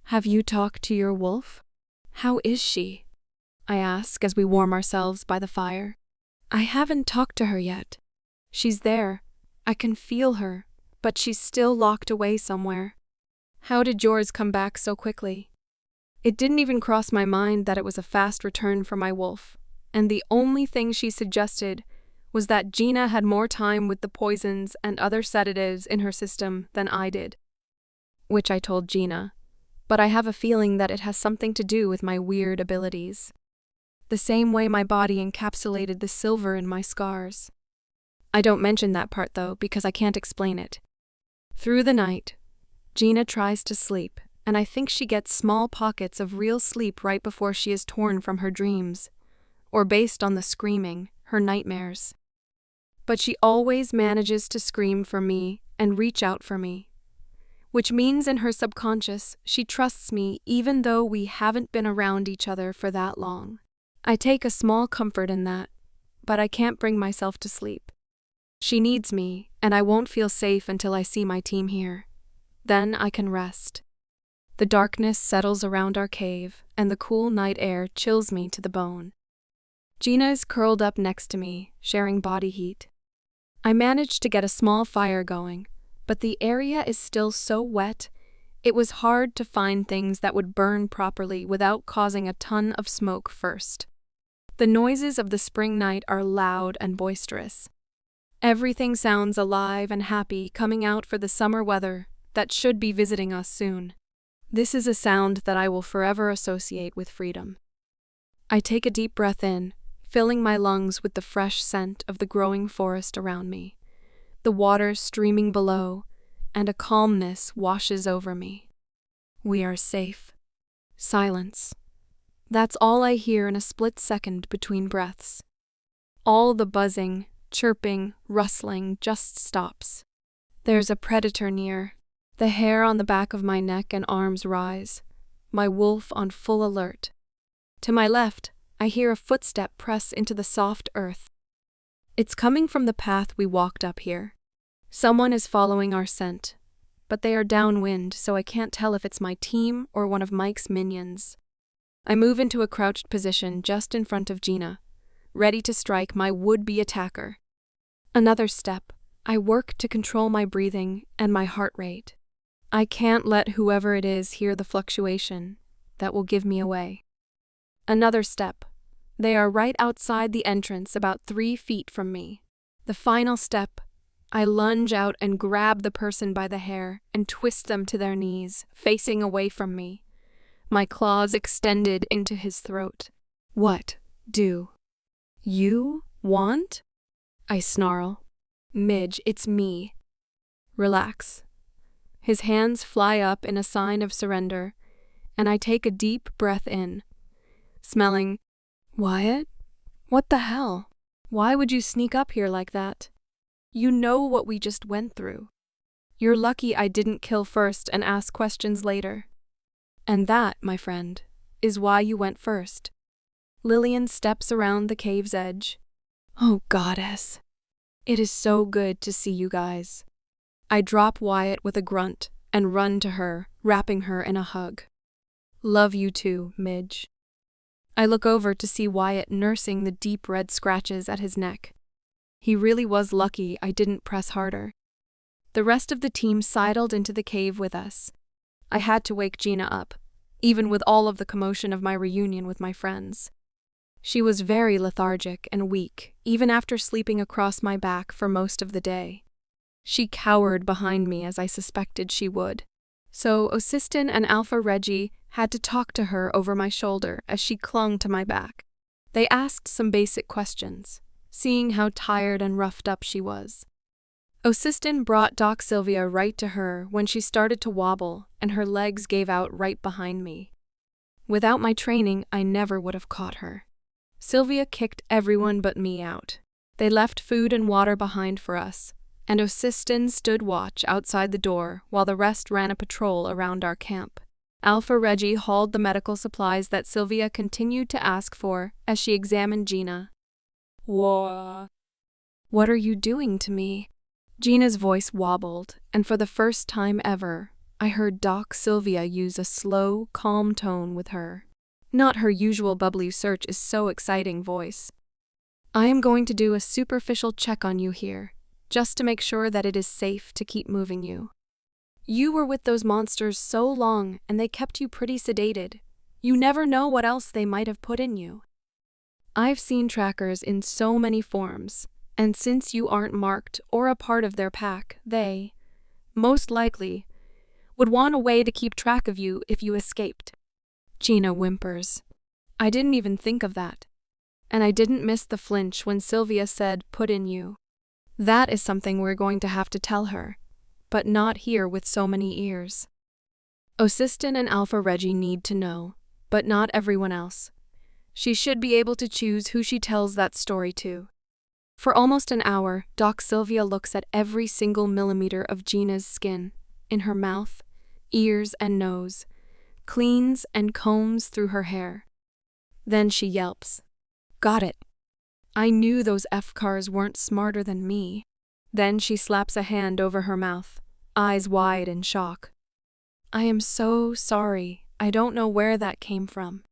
Have you talked to your wolf? How is she? I ask as we warm ourselves by the fire. I haven't talked to her yet. She's there. I can feel her, but she's still locked away somewhere. How did yours come back so quickly? It didn't even cross my mind that it was a fast return for my wolf, and the only thing she suggested was that Gina had more time with the poisons and other sedatives in her system than I did. Which I told Gina, but I have a feeling that it has something to do with my weird abilities. The same way my body encapsulated the silver in my scars. I don't mention that part though, because I can't explain it. Through the night, Gina tries to sleep, and I think she gets small pockets of real sleep right before she is torn from her dreams, or based on the screaming, her nightmares. But she always manages to scream for me and reach out for me, which means in her subconscious she trusts me even though we haven't been around each other for that long. I take a small comfort in that, but I can't bring myself to sleep. She needs me, and I won't feel safe until I see my team here. Then I can rest. The darkness settles around our cave, and the cool night air chills me to the bone. Gina is curled up next to me, sharing body heat. I managed to get a small fire going, but the area is still so wet, it was hard to find things that would burn properly without causing a ton of smoke first. The noises of the spring night are loud and boisterous. Everything sounds alive and happy, coming out for the summer weather that should be visiting us soon. This is a sound that I will forever associate with freedom. I take a deep breath in, filling my lungs with the fresh scent of the growing forest around me, the water streaming below, and a calmness washes over me. We are safe. Silence. That's all I hear in a split second between breaths. All the buzzing, chirping, rustling just stops. There's a predator near. The hair on the back of my neck and arms rise, my wolf on full alert. To my left, I hear a footstep press into the soft earth. It's coming from the path we walked up here. Someone is following our scent, but they are downwind, so I can't tell if it's my team or one of Mike's minions. I move into a crouched position just in front of Gina, ready to strike my would-be attacker. Another step. I work to control my breathing and my heart rate. I can't let whoever it is hear the fluctuation that will give me away. Another step. They are right outside the entrance, about 3 feet from me. The final step. I lunge out and grab the person by the hair and twist them to their knees, facing away from me, my claws extended into his throat. What do you want? I snarl. Midge, it's me. Relax. His hands fly up in a sign of surrender, and I take a deep breath in, smelling. Wyatt? What the hell? Why would you sneak up here like that? You know what we just went through. You're lucky I didn't kill first and ask questions later. And that, my friend, is why you went first. Lillian steps around the cave's edge. Oh, goddess. It is so good to see you guys. I drop Wyatt with a grunt and run to her, wrapping her in a hug. Love you too, Midge. I look over to see Wyatt nursing the deep red scratches at his neck. He really was lucky I didn't press harder. The rest of the team sidled into the cave with us. I had to wake Gina up, even with all of the commotion of my reunion with my friends. She was very lethargic and weak, even after sleeping across my back for most of the day. She cowered behind me as I suspected she would. So Osistin and Alpha Reggie had to talk to her over my shoulder as she clung to my back. They asked some basic questions, seeing how tired and roughed up she was. Osistin brought Doc Sylvia right to her when she started to wobble and her legs gave out right behind me. Without my training, I never would have caught her. Sylvia kicked everyone but me out. They left food and water behind for us, and Osistin stood watch outside the door while the rest ran a patrol around our camp. Alpha Reggie hauled the medical supplies that Sylvia continued to ask for as she examined Gina. What are you doing to me? Gina's voice wobbled, and for the first time ever, I heard Doc Sylvia use a slow, calm tone with her. Not her usual bubbly search is so exciting voice. I am going to do a superficial check on you here, just to make sure that it is safe to keep moving you. You were with those monsters so long and they kept you pretty sedated. You never know what else they might have put in you. I've seen trackers in so many forms, and since you aren't marked or a part of their pack, they, most likely, would want a way to keep track of you if you escaped. Gina whimpers. I didn't even think of that. And I didn't miss the flinch when Sylvia said, put in you. That is something we're going to have to tell her, but not here with so many ears. Osiston and Alpha Reggie need to know, but not everyone else. She should be able to choose who she tells that story to. For almost an hour, Doc Sylvia looks at every single millimeter of Gina's skin, in her mouth, ears, and nose, cleans and combs through her hair. Then she yelps. Got it. I knew those F-cars weren't smarter than me. Then she slaps a hand over her mouth, eyes wide in shock. I am so sorry. I don't know where that came from.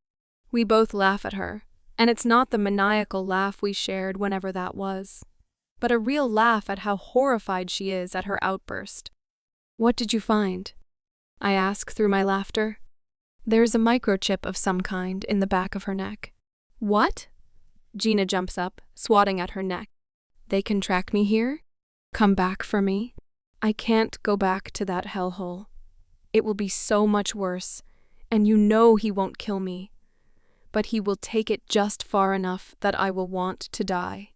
We both laugh at her, and it's not the maniacal laugh we shared whenever that was, but a real laugh at how horrified she is at her outburst. What did you find? I ask through my laughter. There's a microchip of some kind in the back of her neck. What? Gina jumps up, swatting at her neck. They can track me here? Come back for me? I can't go back to that hellhole. It will be so much worse, and you know he won't kill me. But he will take it just far enough that I will want to die.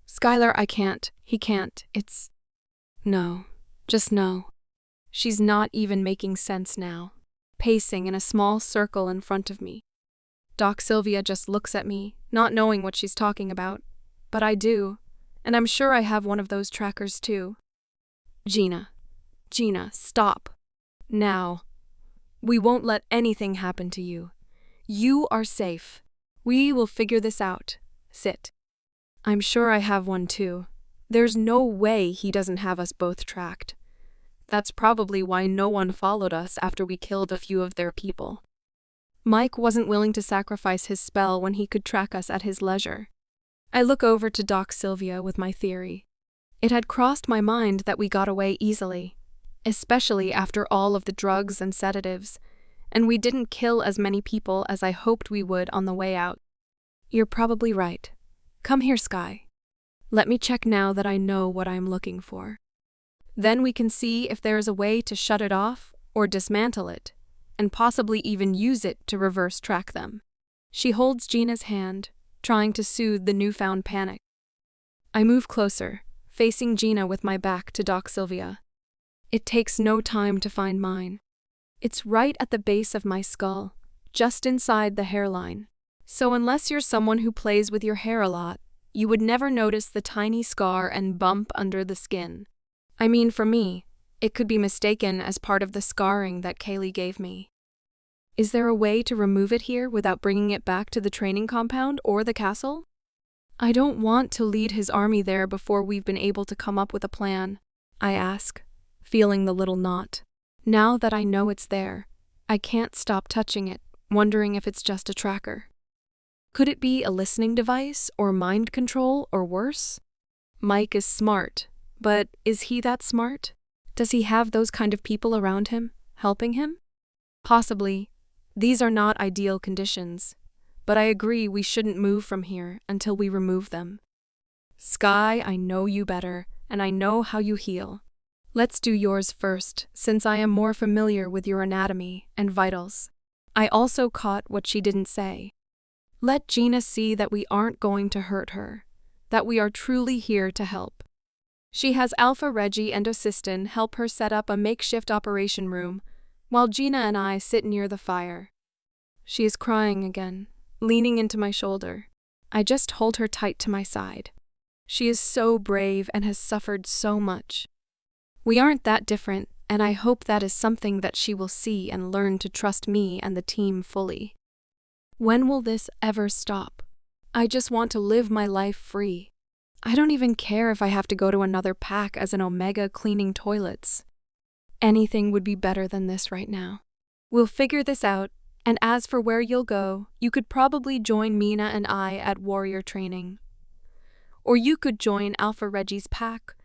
Skylar, I can't. He can't. It's... No. Just no. She's not even making sense now, pacing in a small circle in front of me. Doc Sylvia just looks at me, not knowing what she's talking about. But I do, and I'm sure I have one of those trackers too. Gina, stop. Now. We won't let anything happen to you. You are safe. We will figure this out. Sit. I'm sure I have one too. There's no way he doesn't have us both tracked. That's probably why no one followed us after we killed a few of their people. Mike wasn't willing to sacrifice his spell when he could track us at his leisure. I look over to Doc Sylvia with my theory. It had crossed my mind that we got away easily, especially after all of the drugs and sedatives, and we didn't kill as many people as I hoped we would on the way out. You're probably right. Come here, Sky. Let me check now that I know what I'm looking for. Then we can see if there is a way to shut it off or dismantle it, and possibly even use it to reverse track them. She holds Gina's hand, trying to soothe the newfound panic. I move closer, facing Gina with my back to Doc Sylvia. It takes no time to find mine. It's right at the base of my skull, just inside the hairline. So unless you're someone who plays with your hair a lot, you would never notice the tiny scar and bump under the skin. I mean, for me, it could be mistaken as part of the scarring that Kaylee gave me. Is there a way to remove it here without bringing it back to the training compound or the castle? I don't want to lead his army there before we've been able to come up with a plan, I ask, feeling the little knot. Now that I know it's there, I can't stop touching it, wondering if it's just a tracker. Could it be a listening device or mind control or worse? Mike is smart, but is he that smart? Does he have those kind of people around him, helping him? Possibly. These are not ideal conditions, but I agree we shouldn't move from here until we remove them. Sky, I know you better, and I know how you heal. Let's do yours first, since I am more familiar with your anatomy and vitals. I also caught what she didn't say. Let Gina see that we aren't going to hurt her, that we are truly here to help. She has Alpha Reggie and Osiston help her set up a makeshift operation room, while Gina and I sit near the fire. She is crying again, leaning into my shoulder. I just hold her tight to my side. She is so brave and has suffered so much. We aren't that different, and I hope that is something that she will see and learn to trust me and the team fully. When will this ever stop? I just want to live my life free. I don't even care if I have to go to another pack as an Omega cleaning toilets. Anything would be better than this right now. We'll figure this out, and as for where you'll go, you could probably join Mina and I at warrior training. Or you could join Alpha Reggie's pack,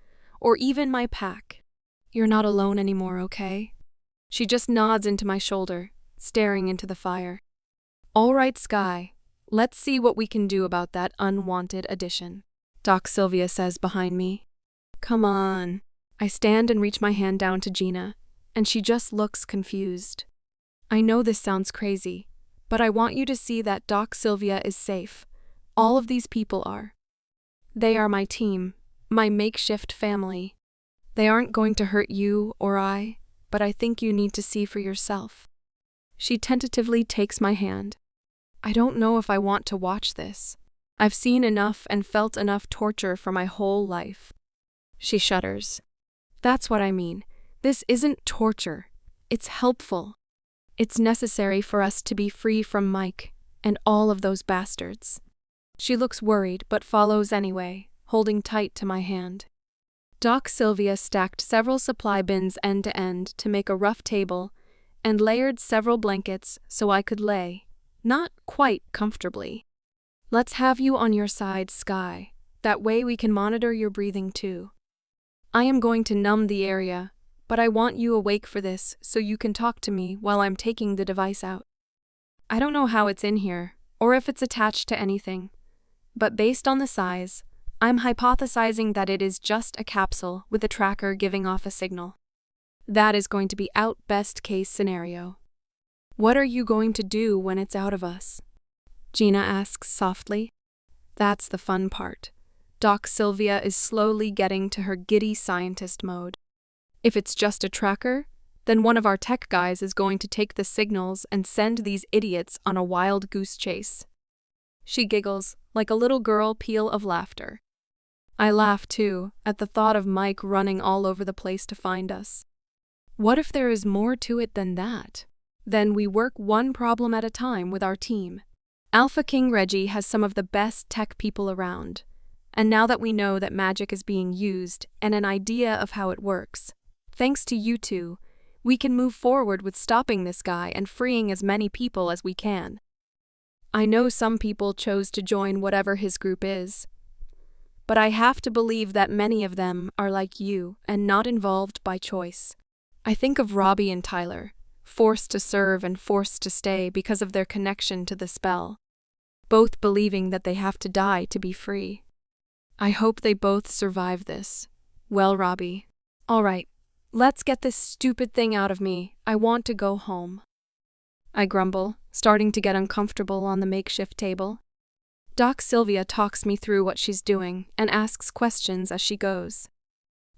or even my pack. You're not alone anymore, okay? She just nods into my shoulder, staring into the fire. All right, Sky, let's see what we can do about that unwanted addition, Doc Sylvia says behind me. Come on. I stand and reach my hand down to Gina, and she just looks confused. I know this sounds crazy, but I want you to see that Doc Sylvia is safe. All of these people are. They are my team, my makeshift family. They aren't going to hurt you or I, but I think you need to see for yourself. She tentatively takes my hand. I don't know if I want to watch this. I've seen enough and felt enough torture for my whole life. She shudders. That's what I mean. This isn't torture. It's helpful. It's necessary for us to be free from Mike and all of those bastards. She looks worried but follows anyway, holding tight to my hand. Doc Sylvia stacked several supply bins end to end to make a rough table and layered several blankets so I could lay, not quite comfortably. Let's have you on your side, Sky. That way we can monitor your breathing too. I am going to numb the area, but I want you awake for this so you can talk to me while I'm taking the device out. I don't know how it's in here, or if it's attached to anything, but based on the size, I'm hypothesizing that it is just a capsule with a tracker giving off a signal. That is going to be out best case scenario. What are you going to do when it's out of us? Gina asks softly. That's the fun part. Doc Sylvia is slowly getting to her giddy scientist mode. If it's just a tracker, then one of our tech guys is going to take the signals and send these idiots on a wild goose chase. She giggles, like a little girl peal of laughter. I laugh too, at the thought of Mike running all over the place to find us. What if there is more to it than that? Then we work one problem at a time with our team. Alpha King Reggie has some of the best tech people around. And now that we know that magic is being used and an idea of how it works, thanks to you two, we can move forward with stopping this guy and freeing as many people as we can. I know some people chose to join whatever his group is, but I have to believe that many of them are like you and not involved by choice. I think of Robbie and Tyler, forced to serve and forced to stay because of their connection to the spell, both believing that they have to die to be free. I hope they both survive this. Well, Robbie. All right, let's get this stupid thing out of me. I want to go home. I grumble, starting to get uncomfortable on the makeshift table. Doc Sylvia talks me through what she's doing and asks questions as she goes.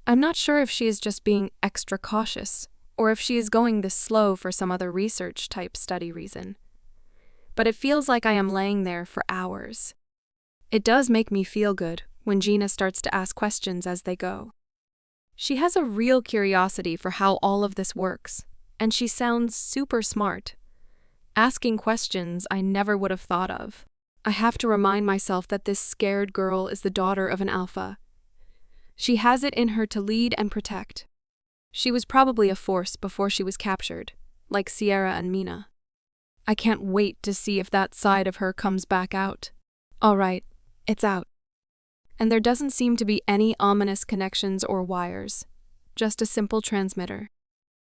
I'm not sure if she is just being extra cautious, or if she is going this slow for some other research-type study reason. But it feels like I am laying there for hours. It does make me feel good when Gina starts to ask questions as they go. She has a real curiosity for how all of this works, and she sounds super smart. Asking questions I never would have thought of. I have to remind myself that this scared girl is the daughter of an alpha. She has it in her to lead and protect. She was probably a force before she was captured, like Sierra and Mina. I can't wait to see if that side of her comes back out. All right, it's out. And there doesn't seem to be any ominous connections or wires, just a simple transmitter.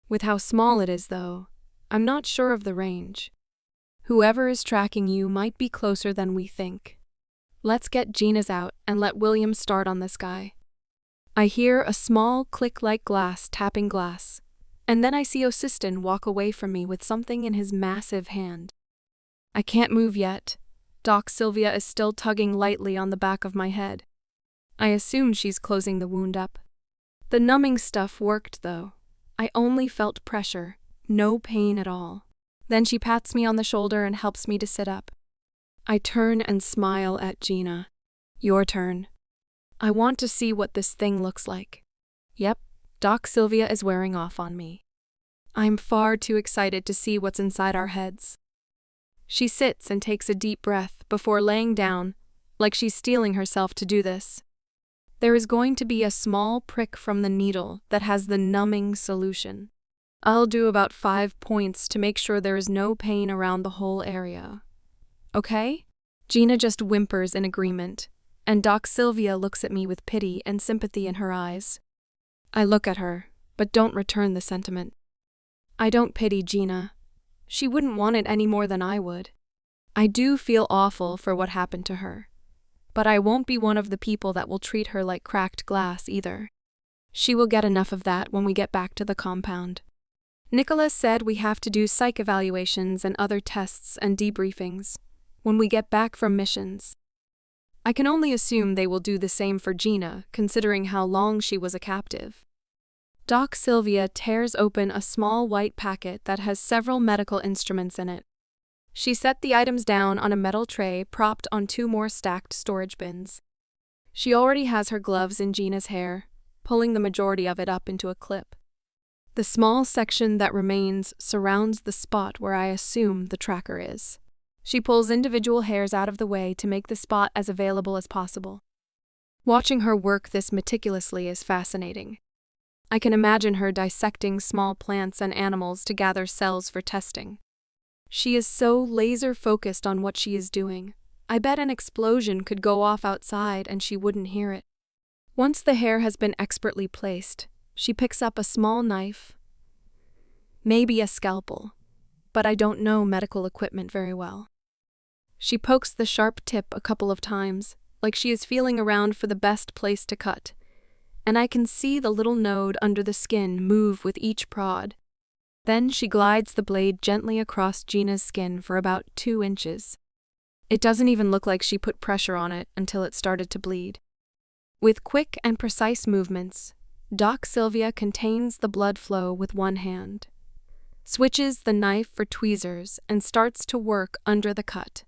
With how small it is, though, I'm not sure of the range. Whoever is tracking you might be closer than we think. Let's get Gina's out and let William start on this guy. I hear a small click like glass tapping glass, and then I see Osiston walk away from me with something in his massive hand. I can't move yet. Doc Sylvia is still tugging lightly on the back of my head. I assume she's closing the wound up. The numbing stuff worked, though. I only felt pressure, no pain at all. Then she pats me on the shoulder and helps me to sit up. I turn and smile at Gina. Your turn. I want to see what this thing looks like. Yep, Doc Sylvia is wearing off on me. I'm far too excited to see what's inside our heads. She sits and takes a deep breath before laying down, like she's steeling herself to do this. There is going to be a small prick from the needle that has the numbing solution. I'll do about 5 points to make sure there is no pain around the whole area. Okay? Gina just whimpers in agreement, and Doc Sylvia looks at me with pity and sympathy in her eyes. I look at her, but don't return the sentiment. I don't pity Gina. She wouldn't want it any more than I would. I do feel awful for what happened to her, but I won't be one of the people that will treat her like cracked glass either. She will get enough of that when we get back to the compound. Nicholas said we have to do psych evaluations and other tests and debriefings when we get back from missions. I can only assume they will do the same for Gina, considering how long she was a captive. Doc Sylvia tears open a small white packet that has several medical instruments in it. She set the items down on a metal tray propped on 2 more stacked storage bins. She already has her gloves in Gina's hair, pulling the majority of it up into a clip. The small section that remains surrounds the spot where I assume the tracker is. She pulls individual hairs out of the way to make the spot as available as possible. Watching her work this meticulously is fascinating. I can imagine her dissecting small plants and animals to gather cells for testing. She is so laser-focused on what she is doing. I bet an explosion could go off outside and she wouldn't hear it. Once the hair has been expertly placed, she picks up a small knife, maybe a scalpel, but I don't know medical equipment very well. She pokes the sharp tip a couple of times, like she is feeling around for the best place to cut, and I can see the little node under the skin move with each prod. Then she glides the blade gently across Gina's skin for about 2 inches. It doesn't even look like she put pressure on it until it started to bleed. With quick and precise movements, Doc Sylvia contains the blood flow with one hand, switches the knife for tweezers, and starts to work under the cut,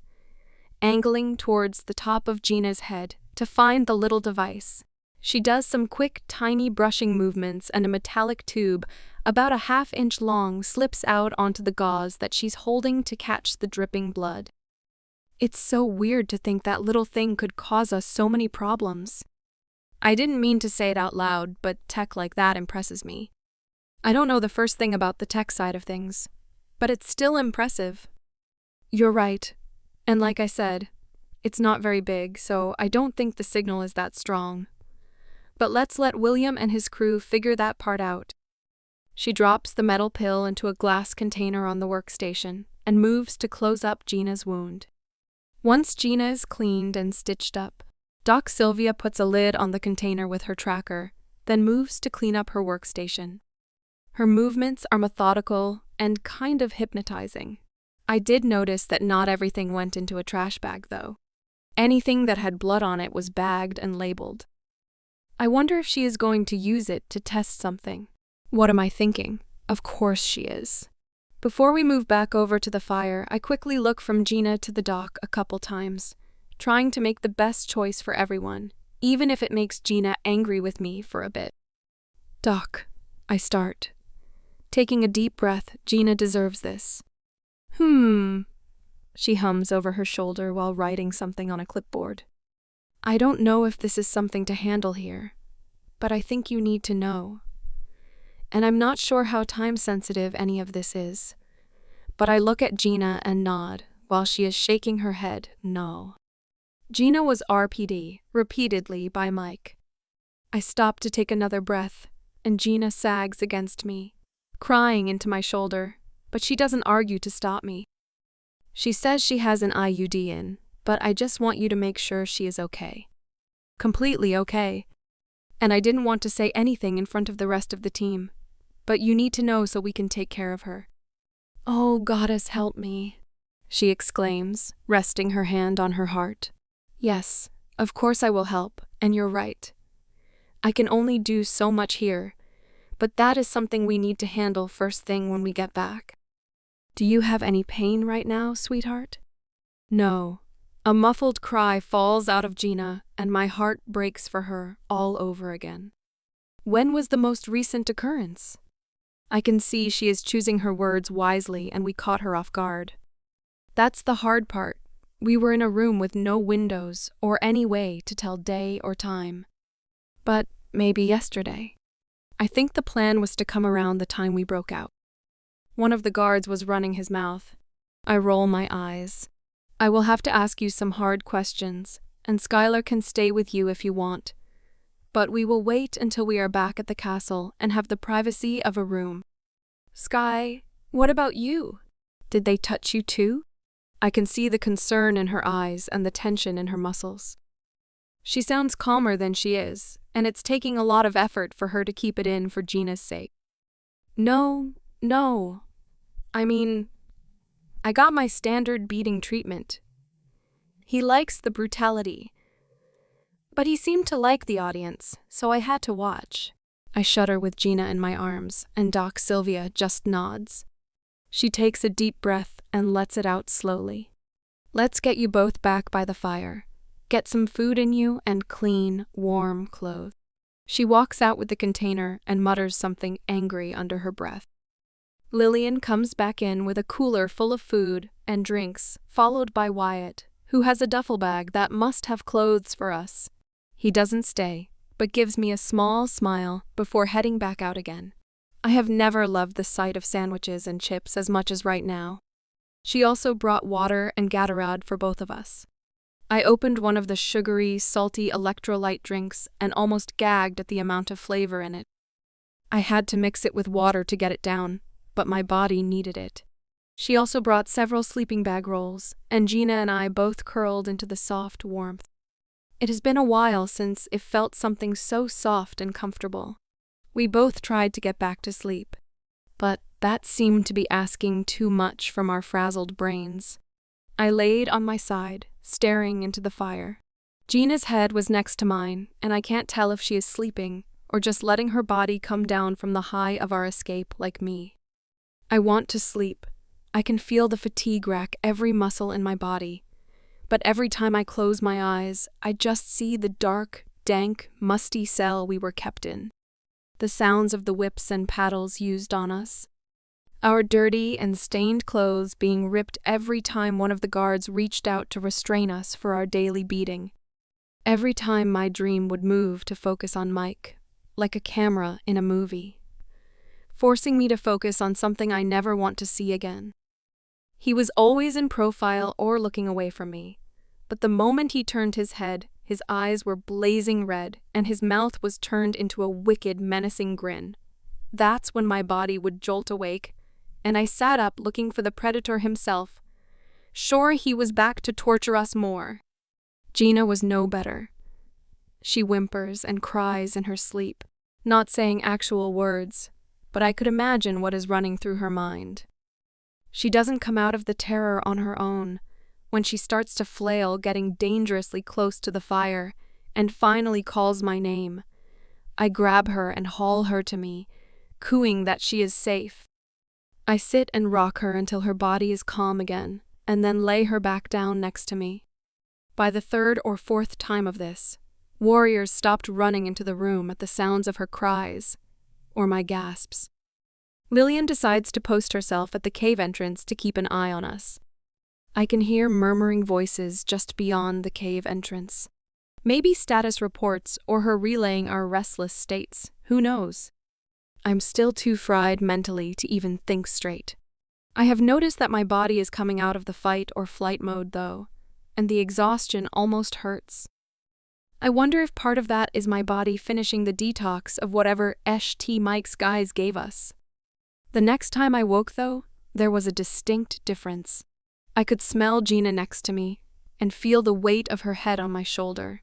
angling towards the top of Gina's head to find the little device. She does some quick, tiny brushing movements, and a metallic tube, about a 1/2 inch long, slips out onto the gauze that she's holding to catch the dripping blood. It's so weird to think that little thing could cause us so many problems. I didn't mean to say it out loud, but tech like that impresses me. I don't know the first thing about the tech side of things, but it's still impressive. You're right, and like I said, it's not very big, so I don't think the signal is that strong. But let's let William and his crew figure that part out. She drops the metal pill into a glass container on the workstation and moves to close up Gina's wound. Once Gina is cleaned and stitched up, Doc Sylvia puts a lid on the container with her tracker, then moves to clean up her workstation. Her movements are methodical and kind of hypnotizing. I did notice that not everything went into a trash bag, though. Anything that had blood on it was bagged and labeled. I wonder if she is going to use it to test something. What am I thinking? Of course she is. Before we move back over to the fire, I quickly look from Gina to the doc a couple times, trying to make the best choice for everyone, even if it makes Gina angry with me for a bit. Doc, I start. Taking a deep breath, Gina deserves this. She hums over her shoulder while writing something on a clipboard. I don't know if this is something to handle here, but I think you need to know. And I'm not sure how time-sensitive any of this is, but I look at Gina and nod while she is shaking her head no. Gina was RPD repeatedly by Mike. I stop to take another breath, and Gina sags against me, crying into my shoulder, but she doesn't argue to stop me. She says she has an IUD in, but I just want you to make sure she is okay. Completely okay. And I didn't want to say anything in front of the rest of the team, but you need to know so we can take care of her. Oh, Goddess, help me, she exclaims, resting her hand on her heart. Yes, of course I will help, and you're right. I can only do so much here, but that is something we need to handle first thing when we get back. Do you have any pain right now, sweetheart? No. A muffled cry falls out of Gina, and my heart breaks for her all over again. When was the most recent occurrence? I can see she is choosing her words wisely, and we caught her off guard. That's the hard part. We were in a room with no windows or any way to tell day or time. But maybe yesterday. I think the plan was to come around the time we broke out. One of the guards was running his mouth. I roll my eyes. I will have to ask you some hard questions, and Skylar can stay with you if you want. But we will wait until we are back at the castle and have the privacy of a room. Sky, what about you? Did they touch you too? I can see the concern in her eyes and the tension in her muscles. She sounds calmer than she is, and it's taking a lot of effort for her to keep it in for Gina's sake. No. I mean, I got my standard beating treatment. He likes the brutality. But he seemed to like the audience, so I had to watch. I shudder with Gina in my arms, and Doc Sylvia just nods. She takes a deep breath and lets it out slowly. Let's get you both back by the fire. Get some food in you and clean, warm clothes. She walks out with the container and mutters something angry under her breath. Lillian comes back in with a cooler full of food and drinks, followed by Wyatt, who has a duffel bag that must have clothes for us. He doesn't stay, but gives me a small smile before heading back out again. I have never loved the sight of sandwiches and chips as much as right now. She also brought water and Gatorade for both of us. I opened one of the sugary, salty electrolyte drinks and almost gagged at the amount of flavor in it. I had to mix it with water to get it down, but my body needed it. She also brought several sleeping bag rolls, and Gina and I both curled into the soft warmth. It has been a while since it felt something so soft and comfortable. We both tried to get back to sleep, but that seemed to be asking too much from our frazzled brains. I laid on my side, staring into the fire. Gina's head was next to mine, and I can't tell if she is sleeping or just letting her body come down from the high of our escape like me. I want to sleep. I can feel the fatigue rack every muscle in my body. But every time I close my eyes, I just see the dark, dank, musty cell we were kept in. The sounds of the whips and paddles used on us. Our dirty and stained clothes being ripped every time one of the guards reached out to restrain us for our daily beating. Every time my dream would move to focus on Mike, like a camera in a movie, forcing me to focus on something I never want to see again. He was always in profile or looking away from me, but the moment he turned his head, his eyes were blazing red and his mouth was turned into a wicked, menacing grin. That's when my body would jolt awake, and I sat up looking for the predator himself. Sure, he was back to torture us more. Gina was no better. She whimpers and cries in her sleep, not saying actual words, but I could imagine what is running through her mind. She doesn't come out of the terror on her own, when she starts to flail, getting dangerously close to the fire, and finally calls my name. I grab her and haul her to me, cooing that she is safe. I sit and rock her until her body is calm again, and then lay her back down next to me. By the third or fourth time of this, warriors stopped running into the room at the sounds of her cries, or my gasps. Lillian decides to post herself at the cave entrance to keep an eye on us. I can hear murmuring voices just beyond the cave entrance. Maybe status reports or her relaying our restless states, who knows? I'm still too fried mentally to even think straight. I have noticed that my body is coming out of the fight or flight mode though, and the exhaustion almost hurts. I wonder if part of that is my body finishing the detox of whatever Mike's guys gave us. The next time I woke though, there was a distinct difference. I could smell Gina next to me and feel the weight of her head on my shoulder.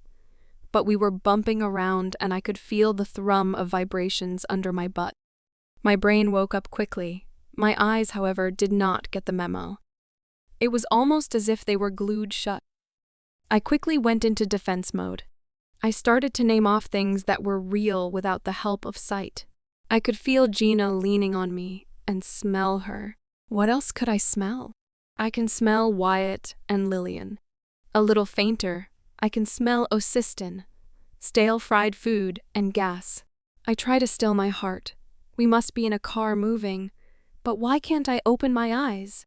But we were bumping around and I could feel the thrum of vibrations under my butt. My brain woke up quickly. My eyes, however, did not get the memo. It was almost as if they were glued shut. I quickly went into defense mode. I started to name off things that were real without the help of sight. I could feel Gina leaning on me and smell her. What else could I smell? I can smell Wyatt and Lillian. A little fainter, I can smell Osiston, stale fried food, and gas. I try to still my heart. We must be in a car moving, but why can't I open my eyes?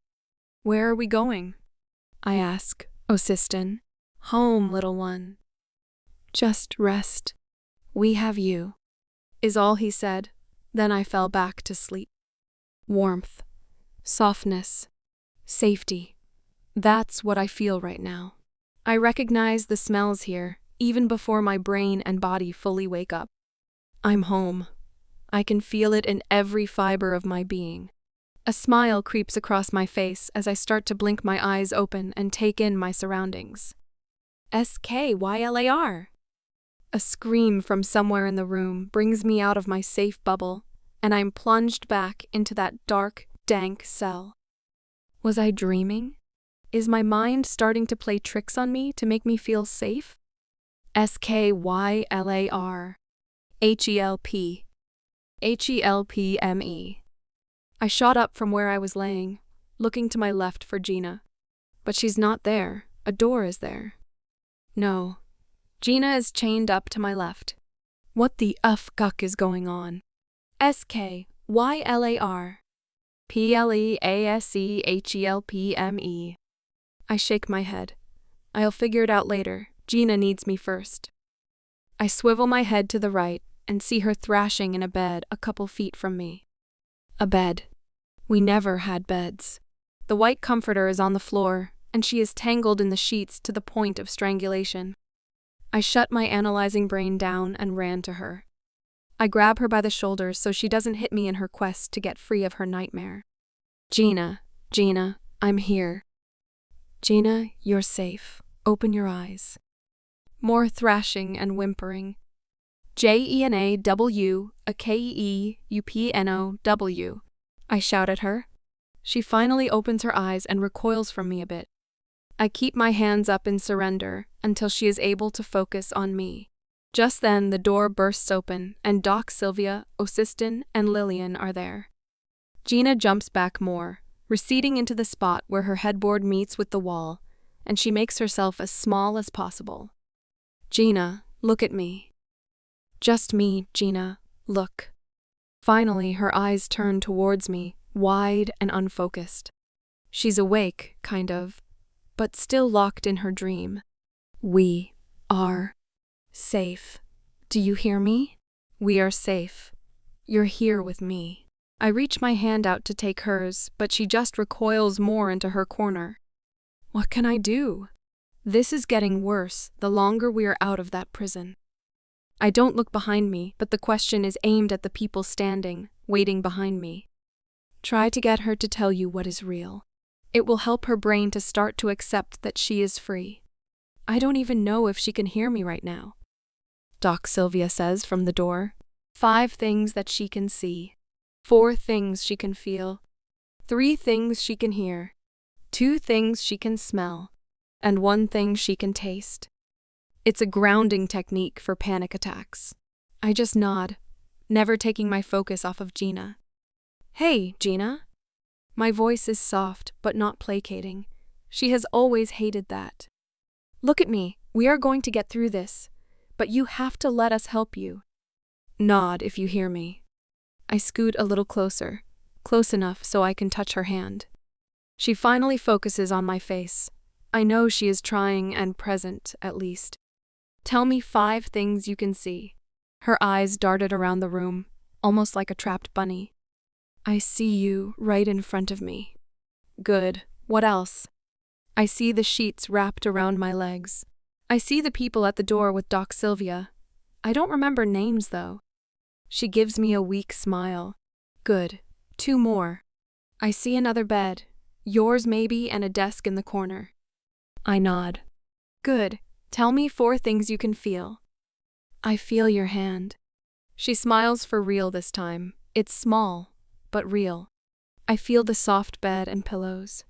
Where are we going? I ask Osiston. Home, little one. Just rest. We have you, is all he said. Then I fell back to sleep. Warmth, softness, safety. That's what I feel right now. I recognize the smells here, even before my brain and body fully wake up. I'm home. I can feel it in every fiber of my being. A smile creeps across my face as I start to blink my eyes open and take in my surroundings. Skylar! A scream from somewhere in the room brings me out of my safe bubble, and I'm plunged back into that dark, dank cell. Was I dreaming? Is my mind starting to play tricks on me to make me feel safe? Skylar. Help. Helpme. I shot up from where I was laying, looking to my left for Gina. But she's not there. A door is there. No. Gina is chained up to my left. What the fuck is going on? Skylar. Pleasehelpme. I shake my head. I'll figure it out later. Gina needs me first. I swivel my head to the right and see her thrashing in a bed a couple feet from me. A bed. We never had beds. The white comforter is on the floor, and she is tangled in the sheets to the point of strangulation. I shut my analyzing brain down and ran to her. I grab her by the shoulders so she doesn't hit me in her quest to get free of her nightmare. Gina, I'm here. Gina, you're safe. Open your eyes. More thrashing and whimpering. Jenaw, I shout at her. She finally opens her eyes and recoils from me a bit. I keep my hands up in surrender until she is able to focus on me. Just then, the door bursts open, and Doc, Sylvia, Osiston, and Lillian are there. Gina jumps back more, receding into the spot where her headboard meets with the wall, and she makes herself as small as possible. Gina, look at me. Just me, Gina, look. Finally, her eyes turn towards me, wide and unfocused. She's awake, kind of, but still locked in her dream. We are safe. Do you hear me? We are safe. You're here with me. I reach my hand out to take hers, but she just recoils more into her corner. What can I do? This is getting worse the longer we are out of that prison. I don't look behind me, but the question is aimed at the people standing, waiting behind me. Try to get her to tell you what is real. It will help her brain to start to accept that she is free. I don't even know if she can hear me right now. Doc, Sylvia says from the door. 5 things that she can see. 4 things she can feel. 3 things she can hear. 2 things she can smell. And 1 thing she can taste. It's a grounding technique for panic attacks. I just nod, never taking my focus off of Gina. Hey, Gina. My voice is soft, but not placating. She has always hated that. Look at me. We are going to get through this, but you have to let us help you. Nod if you hear me. I scoot a little closer, close enough so I can touch her hand. She finally focuses on my face. I know she is trying and present, at least. Tell me 5 things you can see. Her eyes darted around the room, almost like a trapped bunny. I see you right in front of me. Good. What else? I see the sheets wrapped around my legs. I see the people at the door with Doc, Sylvia. I don't remember names, though. She gives me a weak smile. Good. 2 more. I see another bed. Yours maybe, and a desk in the corner. I nod. Good. Tell me 4 things you can feel. I feel your hand. She smiles for real this time. It's small, but real. I feel the soft bed and pillows.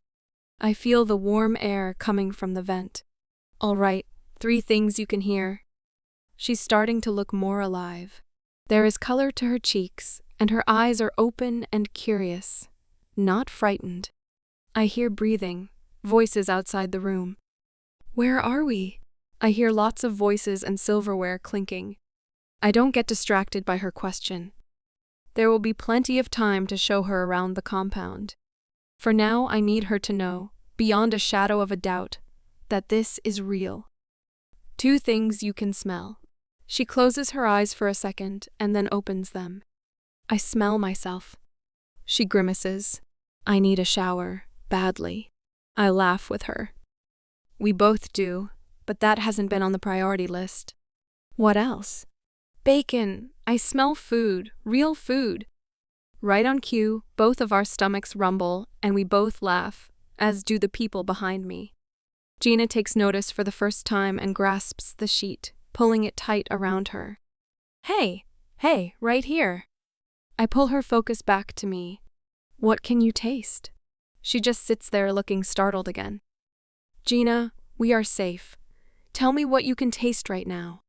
I feel the warm air coming from the vent. All right, 3 things you can hear. She's starting to look more alive. There is color to her cheeks, and her eyes are open and curious, not frightened. I hear breathing, voices outside the room. Where are we? I hear lots of voices and silverware clinking. I don't get distracted by her question. There will be plenty of time to show her around the compound. For now, I need her to know, beyond a shadow of a doubt, that this is real. 2 things you can smell. She closes her eyes for a second and then opens them. I smell myself. She grimaces. I need a shower, badly. I laugh with her. We both do, but that hasn't been on the priority list. What else? Bacon! I smell food, real food. Right on cue, both of our stomachs rumble, and we both laugh, as do the people behind me. Gina takes notice for the first time and grasps the sheet, pulling it tight around her. Hey, right here. I pull her focus back to me. What can you taste? She just sits there looking startled again. Gina, we are safe. Tell me what you can taste right now.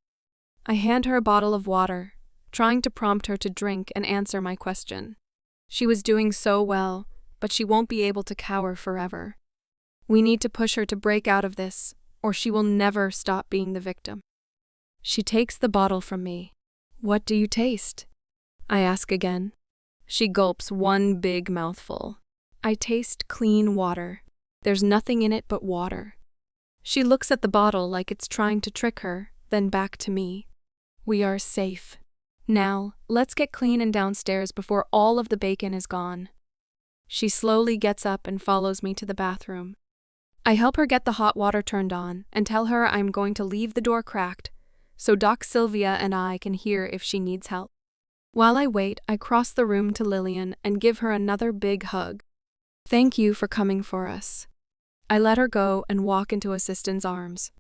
I hand her a bottle of water, trying to prompt her to drink and answer my question. She was doing so well, but she won't be able to cower forever. We need to push her to break out of this, or she will never stop being the victim. She takes the bottle from me. What do you taste? I ask again. She gulps one big mouthful. I taste clean water. There's nothing in it but water. She looks at the bottle like it's trying to trick her, then back to me. We are safe. Now, let's get clean and downstairs before all of the bacon is gone. She slowly gets up and follows me to the bathroom. I help her get the hot water turned on and tell her I'm going to leave the door cracked so Doc Sylvia and I can hear if she needs help. While I wait, I cross the room to Lillian and give her another big hug. Thank you for coming for us. I let her go and walk into Assistant's arms.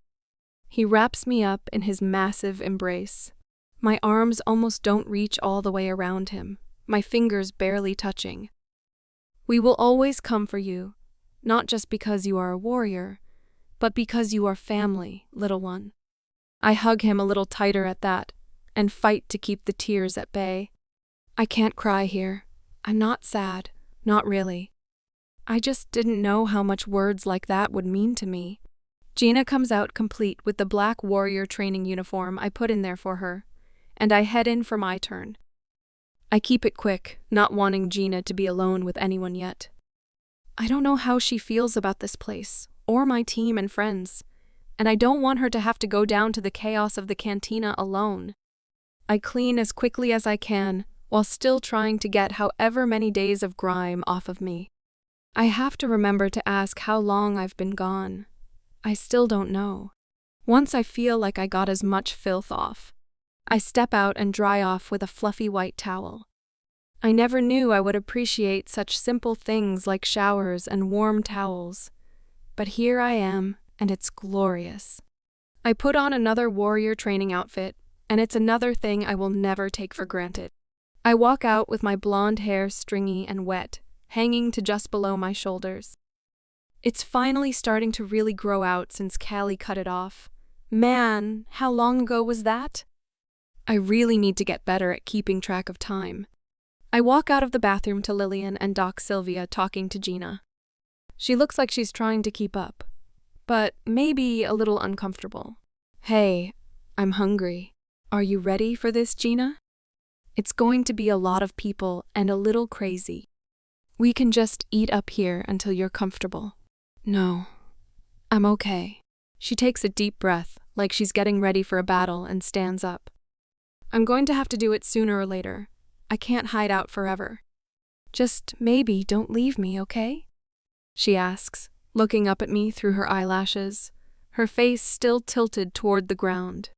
He wraps me up in his massive embrace. My arms almost don't reach all the way around him, my fingers barely touching. We will always come for you, not just because you are a warrior, but because you are family, little one. I hug him a little tighter at that, and fight to keep the tears at bay. I can't cry here. I'm not sad, not really. I just didn't know how much words like that would mean to me. Gina comes out complete with the black warrior training uniform I put in there for her, and I head in for my turn. I keep it quick, not wanting Gina to be alone with anyone yet. I don't know how she feels about this place, or my team and friends, and I don't want her to have to go down to the chaos of the cantina alone. I clean as quickly as I can, while still trying to get however many days of grime off of me. I have to remember to ask how long I've been gone. I still don't know. Once I feel like I got as much filth off, I step out and dry off with a fluffy white towel. I never knew I would appreciate such simple things like showers and warm towels. But here I am, and it's glorious. I put on another warrior training outfit, and it's another thing I will never take for granted. I walk out with my blonde hair stringy and wet, hanging to just below my shoulders. It's finally starting to really grow out since Callie cut it off. Man, how long ago was that? I really need to get better at keeping track of time. I walk out of the bathroom to Lillian and Doc Sylvia talking to Gina. She looks like she's trying to keep up, but maybe a little uncomfortable. Hey, I'm hungry. Are you ready for this, Gina? It's going to be a lot of people and a little crazy. We can just eat up here until you're comfortable. No, I'm okay. She takes a deep breath, like she's getting ready for a battle, and stands up. I'm going to have to do it sooner or later. I can't hide out forever. Just maybe don't leave me, okay? She asks, looking up at me through her eyelashes, her face still tilted toward the ground,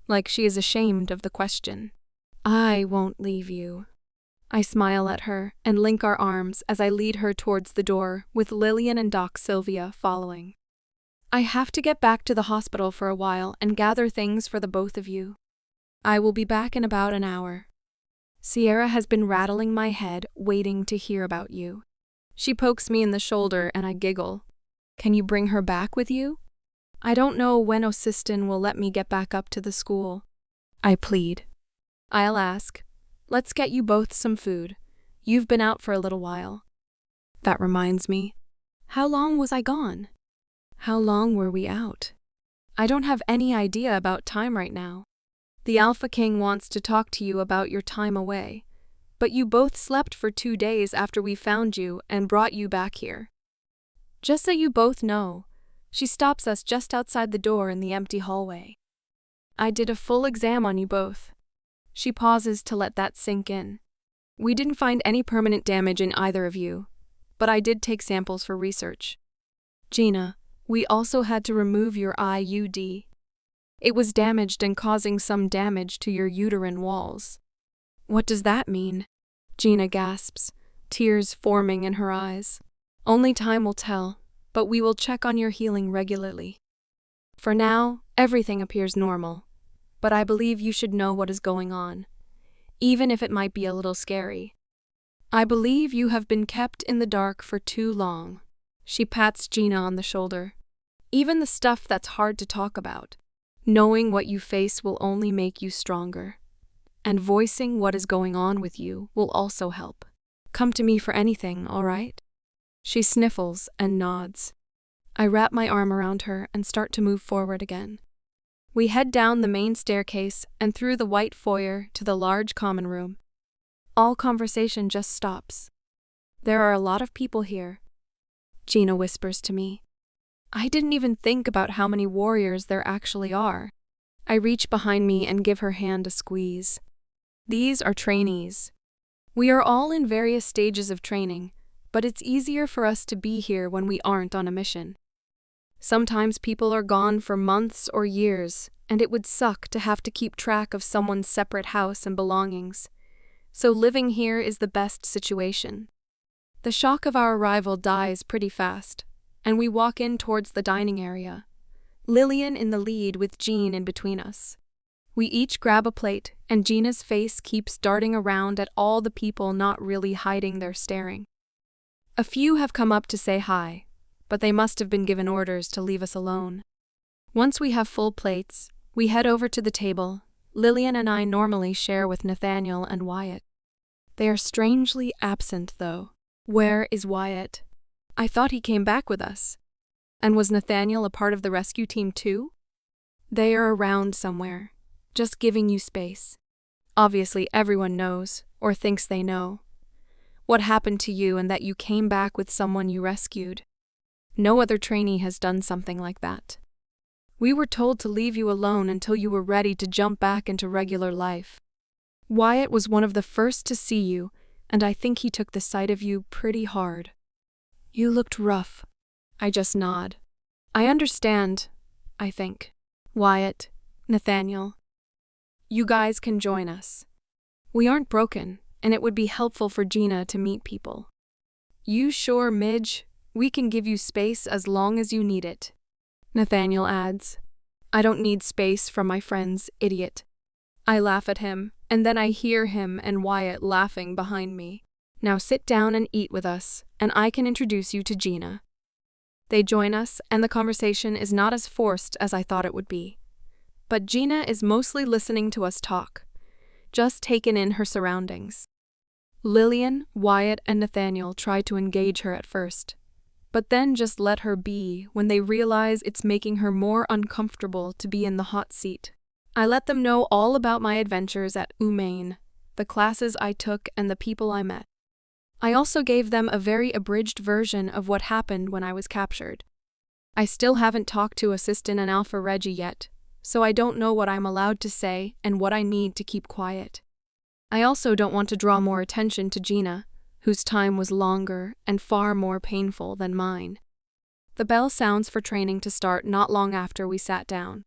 like she is ashamed of the question. I won't leave you. I smile at her and link our arms as I lead her towards the door, with Lillian and Doc Sylvia following. I have to get back to the hospital for a while and gather things for the both of you. I will be back in about an hour. Sierra has been rattling my head, waiting to hear about you. She pokes me in the shoulder and I giggle. Can you bring her back with you? I don't know when Osistin will let me get back up to the school. I plead. I'll ask. Let's get you both some food. You've been out for a little while. That reminds me. How long was I gone? How long were we out? I don't have any idea about time right now. The Alpha King wants to talk to you about your time away, but you both slept for 2 days after we found you and brought you back here. Just so you both know, she stops us just outside the door in the empty hallway. I did a full exam on you both. She pauses to let that sink in. We didn't find any permanent damage in either of you, but I did take samples for research. Gina, we also had to remove your IUD. It was damaged and causing some damage to your uterine walls. What does that mean? Gina gasps, tears forming in her eyes. Only time will tell, but we will check on your healing regularly. For now, everything appears normal, but I believe you should know what is going on, even if it might be a little scary. I believe you have been kept in the dark for too long. She pats Gina on the shoulder. Even the stuff that's hard to talk about. Knowing what you face will only make you stronger. And voicing what is going on with you will also help. Come to me for anything, all right? She sniffles and nods. I wrap my arm around her and start to move forward again. We head down the main staircase and through the white foyer to the large common room. All conversation just stops. There are a lot of people here. Gina whispers to me. I didn't even think about how many warriors there actually are. I reach behind me and give her hand a squeeze. These are trainees. We are all in various stages of training, but it's easier for us to be here when we aren't on a mission. Sometimes people are gone for months or years, and it would suck to have to keep track of someone's separate house and belongings. So living here is the best situation. The shock of our arrival dies pretty fast, and we walk in towards the dining area, Lillian in the lead with Jean in between us. We each grab a plate, and Gina's face keeps darting around at all the people not really hiding their staring. A few have come up to say hi, but they must have been given orders to leave us alone. Once we have full plates, we head over to the table. Lillian and I normally share with Nathaniel and Wyatt. They are strangely absent, though. Where is Wyatt? I thought he came back with us. And was Nathaniel a part of the rescue team too? They are around somewhere, just giving you space. Obviously everyone knows, or thinks they know, what happened to you and that you came back with someone you rescued. No other trainee has done something like that. We were told to leave you alone until you were ready to jump back into regular life. Wyatt was one of the first to see you, and I think he took the sight of you pretty hard. You looked rough. I just nod. I understand, I think. Wyatt, Nathaniel, you guys can join us. We aren't broken, and it would be helpful for Gina to meet people. You sure, Midge? We can give you space as long as you need it. Nathaniel adds, I don't need space from my friends, idiot. I laugh at him, and then I hear him and Wyatt laughing behind me. Now sit down and eat with us, and I can introduce you to Gina. They join us, and the conversation is not as forced as I thought it would be. But Gina is mostly listening to us talk, just taken in her surroundings. Lillian, Wyatt, and Nathaniel try to engage her at first, but then just let her be when they realize it's making her more uncomfortable to be in the hot seat. I let them know all about my adventures at UMaine, the classes I took, and the people I met. I also gave them a very abridged version of what happened when I was captured. I still haven't talked to Assistant and Alpha Reggie yet, so I don't know what I'm allowed to say and what I need to keep quiet. I also don't want to draw more attention to Gina, whose time was longer and far more painful than mine. The bell sounds for training to start not long after we sat down.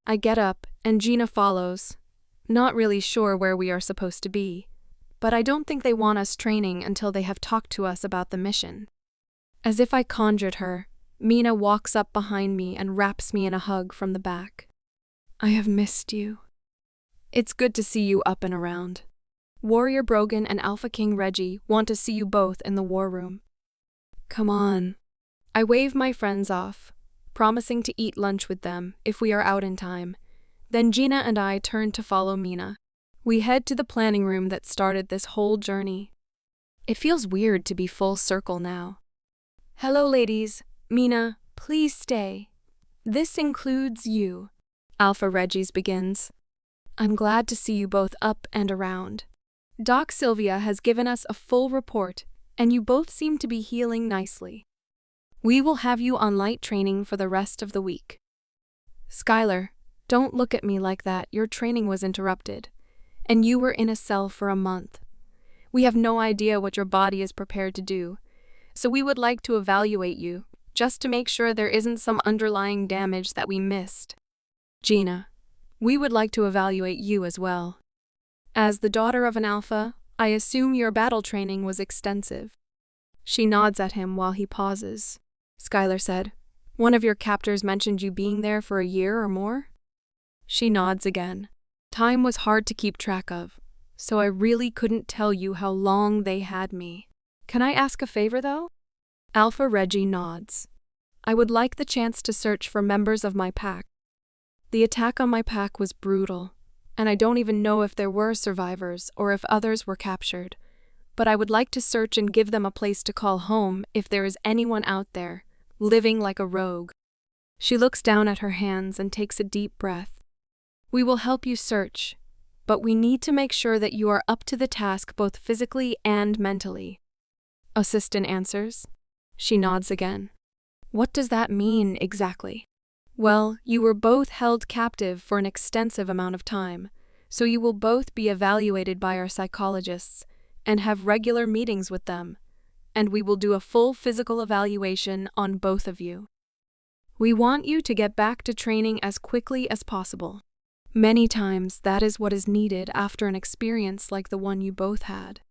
I get up, and Gina follows, not really sure where we are supposed to be, but I don't think they want us training until they have talked to us about the mission. As if I conjured her, Mina walks up behind me and wraps me in a hug from the back. I have missed you. It's good to see you up and around. Warrior Brogan and Alpha King Reggie want to see you both in the war room. Come on. I wave my friends off, promising to eat lunch with them if we are out in time. Then Gina and I turn to follow Mina. We head to the planning room that started this whole journey. It feels weird to be full circle now. Hello, ladies. Mina, please stay. This includes you. Alpha Reggie's begins. I'm glad to see you both up and around. Doc Sylvia has given us a full report, and you both seem to be healing nicely. We will have you on light training for the rest of the week. Skylar, don't look at me like that. Your training was interrupted, and you were in a cell for a month. We have no idea what your body is prepared to do, So we would like to evaluate you, just to make sure there isn't some underlying damage that we missed. Gina, we would like to evaluate you as well. As the daughter of an alpha, I assume your battle training was extensive. She nods at him while he pauses. Skylar said, "One of your captors mentioned you being there for a year or more?" She nods again. Time was hard to keep track of, so I really couldn't tell you how long they had me. Can I ask a favor, though? Alpha Reggie nods. I would like the chance to search for members of my pack. The attack on my pack was brutal, and I don't even know if there were survivors or if others were captured. But I would like to search and give them a place to call home if there is anyone out there, living like a rogue. She looks down at her hands and takes a deep breath. We will help you search, but we need to make sure that you are up to the task both physically and mentally. Assistant answers. She nods again. What does that mean exactly? Well, you were both held captive for an extensive amount of time, so you will both be evaluated by our psychologists and have regular meetings with them, and we will do a full physical evaluation on both of you. We want you to get back to training as quickly as possible. Many times that is what is needed after an experience like the one you both had.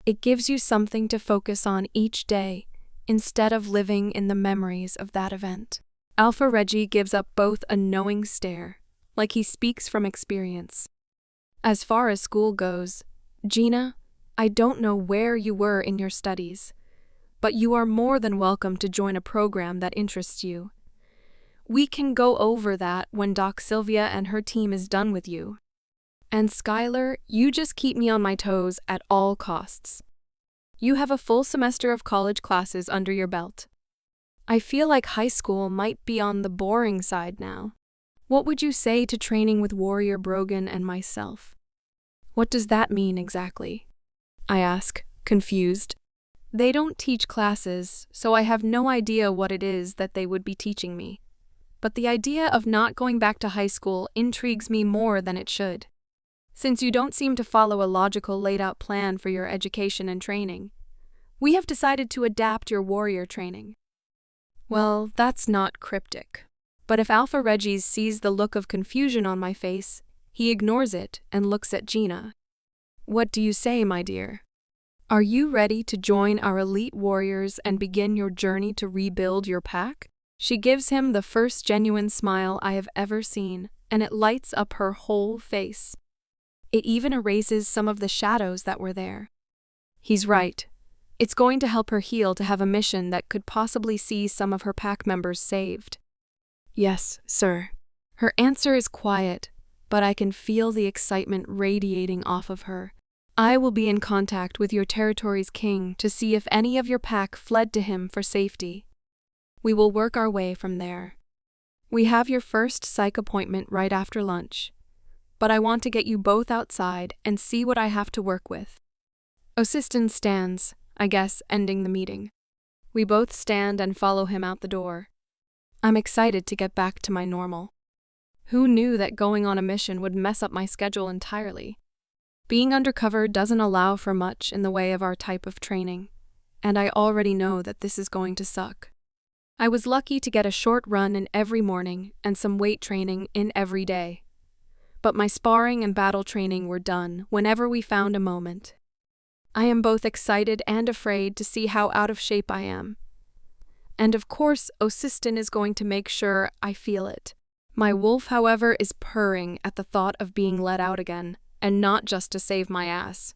It gives you something to focus on each day instead of living in the memories of that event. Alpha Reggie gives up both a knowing stare, like he speaks from experience. As far as school goes, Gina, I don't know where you were in your studies, but you are more than welcome to join a program that interests you. We can go over that when Doc Sylvia and her team is done with you. And Skylar, you just keep me on my toes at all costs. You have a full semester of college classes under your belt. I feel like high school might be on the boring side now. What would you say to training with Warrior Brogan and myself? What does that mean exactly? I ask, confused. They don't teach classes, so I have no idea what it is that they would be teaching me. But the idea of not going back to high school intrigues me more than it should. Since you don't seem to follow a logical laid-out plan for your education and training, we have decided to adapt your warrior training. Well, that's not cryptic. But if Alpha Reggie sees the look of confusion on my face, he ignores it and looks at Gina. What do you say, my dear? Are you ready to join our elite warriors and begin your journey to rebuild your pack? She gives him the first genuine smile I have ever seen, and it lights up her whole face. It even erases some of the shadows that were there. He's right. It's going to help her heal to have a mission that could possibly see some of her pack members saved. Yes, sir. Her answer is quiet, but I can feel the excitement radiating off of her. I will be in contact with your territory's king to see if any of your pack fled to him for safety. We will work our way from there. We have your first psych appointment right after lunch, but I want to get you both outside and see what I have to work with. Assistant stands, I guess, ending the meeting. We both stand and follow him out the door. I'm excited to get back to my normal. Who knew that going on a mission would mess up my schedule entirely? Being undercover doesn't allow for much in the way of our type of training, and I already know that this is going to suck. I was lucky to get a short run in every morning and some weight training in every day. But my sparring and battle training were done whenever we found a moment. I am both excited and afraid to see how out of shape I am. And of course, Osistin is going to make sure I feel it. My wolf, however, is purring at the thought of being let out again, and not just to save my ass,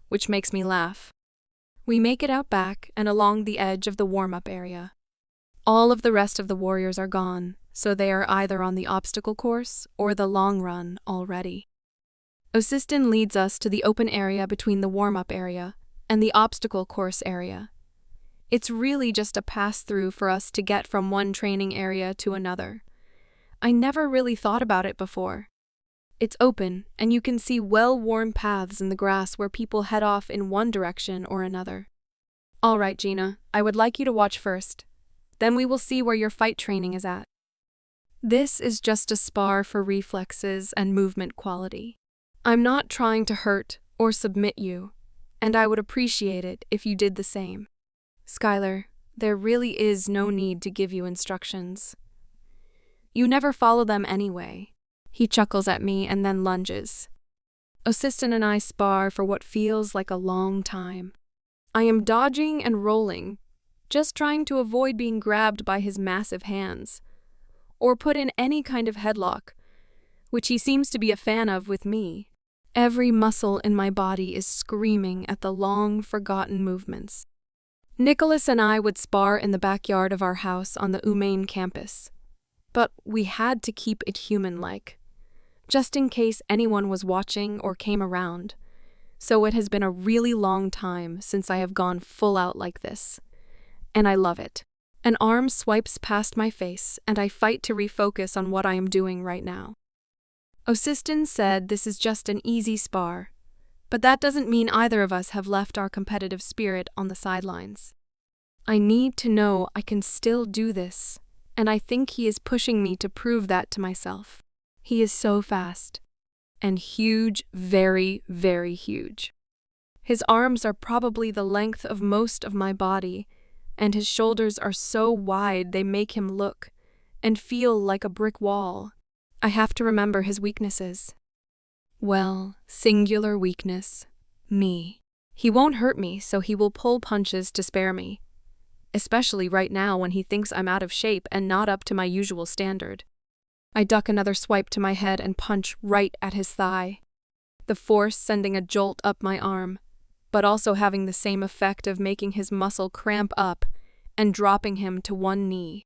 which makes me laugh. We make it out back and along the edge of the warm-up area. All of the rest of the warriors are gone, so they are either on the obstacle course or the long run already. Osistin leads us to the open area between the warm-up area and the obstacle course area. It's really just a pass-through for us to get from one training area to another. I never really thought about it before. It's open, and you can see well-worn paths in the grass where people head off in one direction or another. All right, Gina, I would like you to watch first. Then we will see where your fight training is at. This is just a spar for reflexes and movement quality. I'm not trying to hurt or submit you, and I would appreciate it if you did the same. Skylar, there really is no need to give you instructions. You never follow them anyway. He chuckles at me and then lunges. Assistant and I spar for what feels like a long time. I am dodging and rolling, just trying to avoid being grabbed by his massive hands, or put in any kind of headlock, which he seems to be a fan of with me. Every muscle in my body is screaming at the long-forgotten movements. Nicholas and I would spar in the backyard of our house on the UMaine campus, but we had to keep it human-like, just in case anyone was watching or came around. So it has been a really long time since I have gone full out like this, and I love it. An arm swipes past my face, and I fight to refocus on what I am doing right now. Osistin said this is just an easy spar, but that doesn't mean either of us have left our competitive spirit on the sidelines. I need to know I can still do this, and I think he is pushing me to prove that to myself. He is so fast. And huge, very, very huge. His arms are probably the length of most of my body, and his shoulders are so wide they make him look and feel like a brick wall. I have to remember his weaknesses. Well, singular weakness, me. He won't hurt me, so he will pull punches to spare me, especially right now when he thinks I'm out of shape and not up to my usual standard. I duck another swipe to my head and punch right at his thigh, the force sending a jolt up my arm, but also having the same effect of making his muscle cramp up and dropping him to one knee.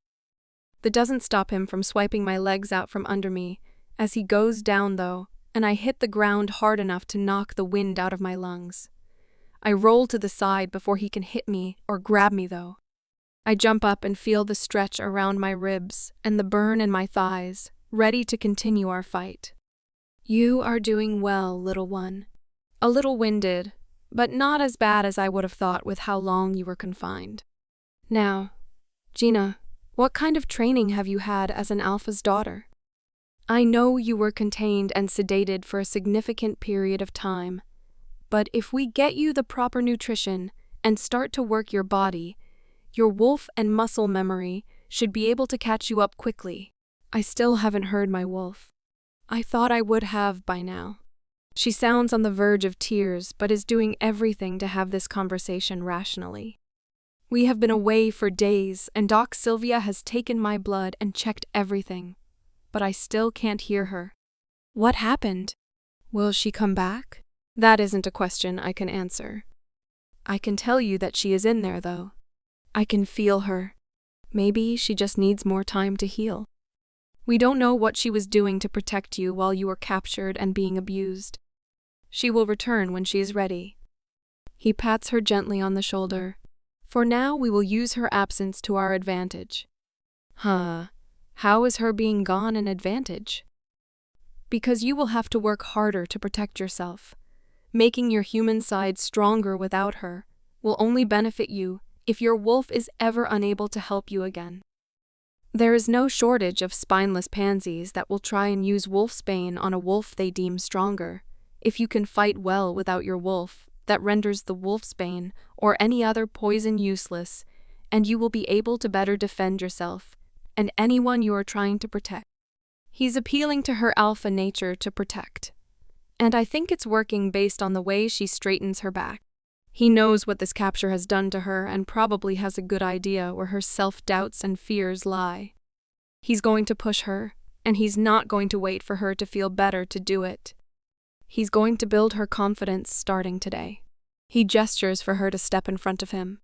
That doesn't stop him from swiping my legs out from under me as he goes down, though, and I hit the ground hard enough to knock the wind out of my lungs. I roll to the side before he can hit me or grab me, though. I jump up and feel the stretch around my ribs and the burn in my thighs, ready to continue our fight. You are doing well, little one. A little winded, but not as bad as I would have thought with how long you were confined. Now, Gina, what kind of training have you had as an alpha's daughter? I know you were contained and sedated for a significant period of time, but if we get you the proper nutrition and start to work your body, your wolf and muscle memory should be able to catch you up quickly. I still haven't heard my wolf. I thought I would have by now. She sounds on the verge of tears, but is doing everything to have this conversation rationally. We have been away for days, and Doc Sylvia has taken my blood and checked everything, but I still can't hear her. What happened? Will she come back? That isn't a question I can answer. I can tell you that she is in there, though. I can feel her. Maybe she just needs more time to heal. We don't know what she was doing to protect you while you were captured and being abused. She will return when she is ready. He pats her gently on the shoulder. For now, we will use her absence to our advantage. How is her being gone an advantage? Because you will have to work harder to protect yourself. Making your human side stronger without her will only benefit you if your wolf is ever unable to help you again. There is no shortage of spineless pansies that will try and use wolfsbane on a wolf they deem stronger. If you can fight well without your wolf, that renders the wolfsbane or any other poison useless, and you will be able to better defend yourself and anyone you are trying to protect. He's appealing to her alpha nature to protect, and I think it's working based on the way she straightens her back. He knows what this capture has done to her and probably has a good idea where her self-doubts and fears lie. He's going to push her, and he's not going to wait for her to feel better to do it. He's going to build her confidence starting today. He gestures for her to step in front of him.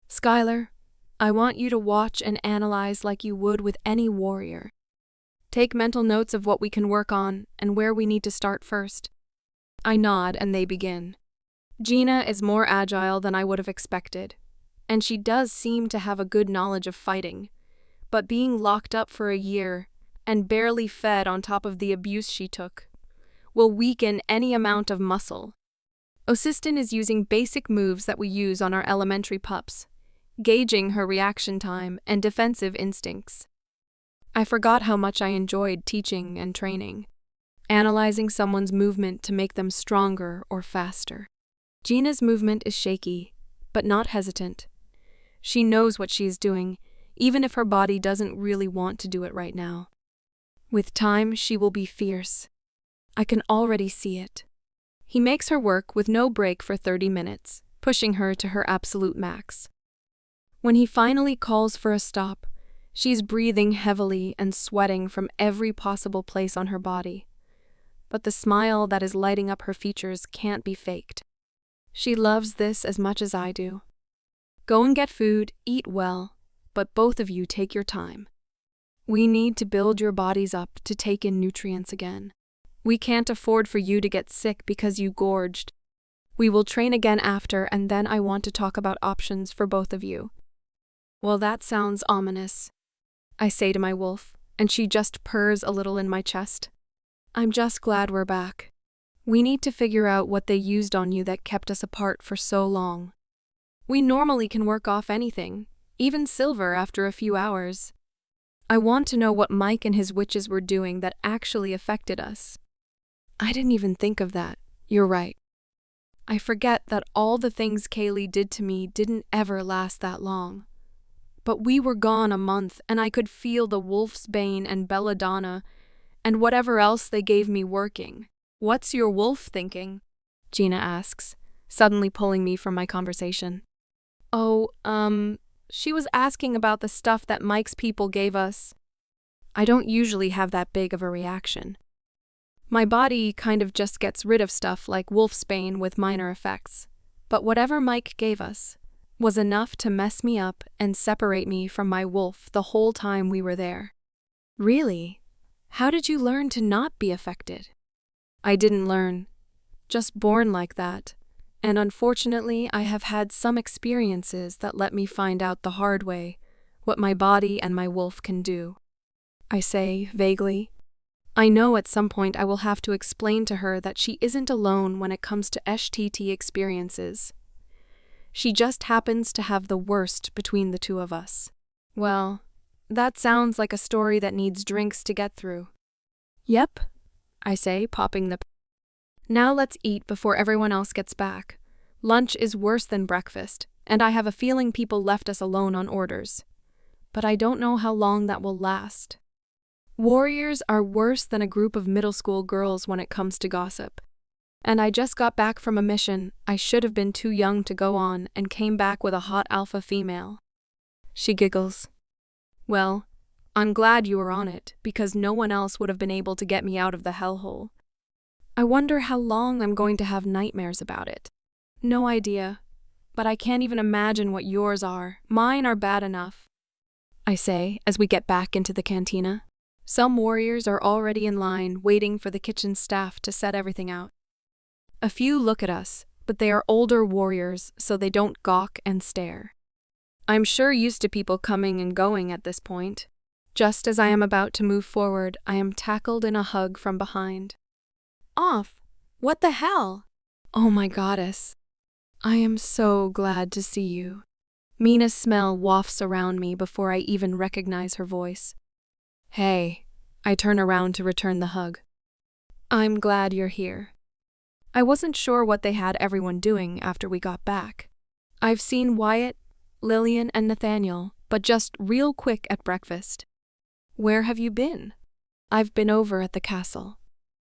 Skylar, I want you to watch and analyze like you would with any warrior. Take mental notes of what we can work on and where we need to start first. I nod and they begin. Gina is more agile than I would have expected, and she does seem to have a good knowledge of fighting, but being locked up for a year and barely fed on top of the abuse she took will weaken any amount of muscle. Osistin is using basic moves that we use on our elementary pups, gauging her reaction time and defensive instincts. I forgot how much I enjoyed teaching and training, analyzing someone's movement to make them stronger or faster. Gina's movement is shaky, but not hesitant. She knows what she's doing, even if her body doesn't really want to do it right now. With time, she will be fierce. I can already see it. He makes her work with no break for 30 minutes, pushing her to her absolute max. When he finally calls for a stop, she's breathing heavily and sweating from every possible place on her body. But the smile that is lighting up her features can't be faked. She loves this as much as I do. Go and get food, eat well, but both of you take your time. We need to build your bodies up to take in nutrients again. We can't afford for you to get sick because you gorged. We will train again after, and then I want to talk about options for both of you. Well, that sounds ominous, I say to my wolf, and she just purrs a little in my chest. I'm just glad we're back. We need to figure out what they used on you that kept us apart for so long. We normally can work off anything, even silver after a few hours. I want to know what Mike and his witches were doing that actually affected us. I didn't even think of that. You're right. I forget that all the things Kaylee did to me didn't ever last that long. But we were gone a month, and I could feel the wolf's bane and belladonna and whatever else they gave me working. What's your wolf thinking? Gina asks, suddenly pulling me from my conversation. Oh, she was asking about the stuff that Mike's people gave us. I don't usually have that big of a reaction. My body kind of just gets rid of stuff like wolfsbane with minor effects. But whatever Mike gave us was enough to mess me up and separate me from my wolf the whole time we were there. Really? How did you learn to not be affected? I didn't learn. Just born like that. And unfortunately, I have had some experiences that let me find out the hard way what my body and my wolf can do. I say, vaguely. I know at some point I will have to explain to her that she isn't alone when it comes to STT experiences. She just happens to have the worst between the two of us. Well, that sounds like a story that needs drinks to get through. Yep, I say, popping the... Now let's eat before everyone else gets back. Lunch is worse than breakfast, and I have a feeling people left us alone on orders. But I don't know how long that will last. Warriors are worse than a group of middle school girls when it comes to gossip. And I just got back from a mission I should have been too young to go on and came back with a hot alpha female. She giggles. Well, I'm glad you were on it, because no one else would have been able to get me out of the hellhole. I wonder how long I'm going to have nightmares about it. No idea, but I can't even imagine what yours are. Mine are bad enough, I say as we get back into the cantina. Some warriors are already in line, waiting for the kitchen staff to set everything out. A few look at us, but they are older warriors, so they don't gawk and stare. I'm sure used to people coming and going at this point. Just as I am about to move forward, I am tackled in a hug from behind. Off! What the hell? Oh my goddess. I am so glad to see you. Mina's smell wafts around me before I even recognize her voice. Hey, I turn around to return the hug. I'm glad you're here. I wasn't sure what they had everyone doing after we got back. I've seen Wyatt, Lillian, and Nathaniel, but just real quick at breakfast. Where have you been? I've been over at the castle.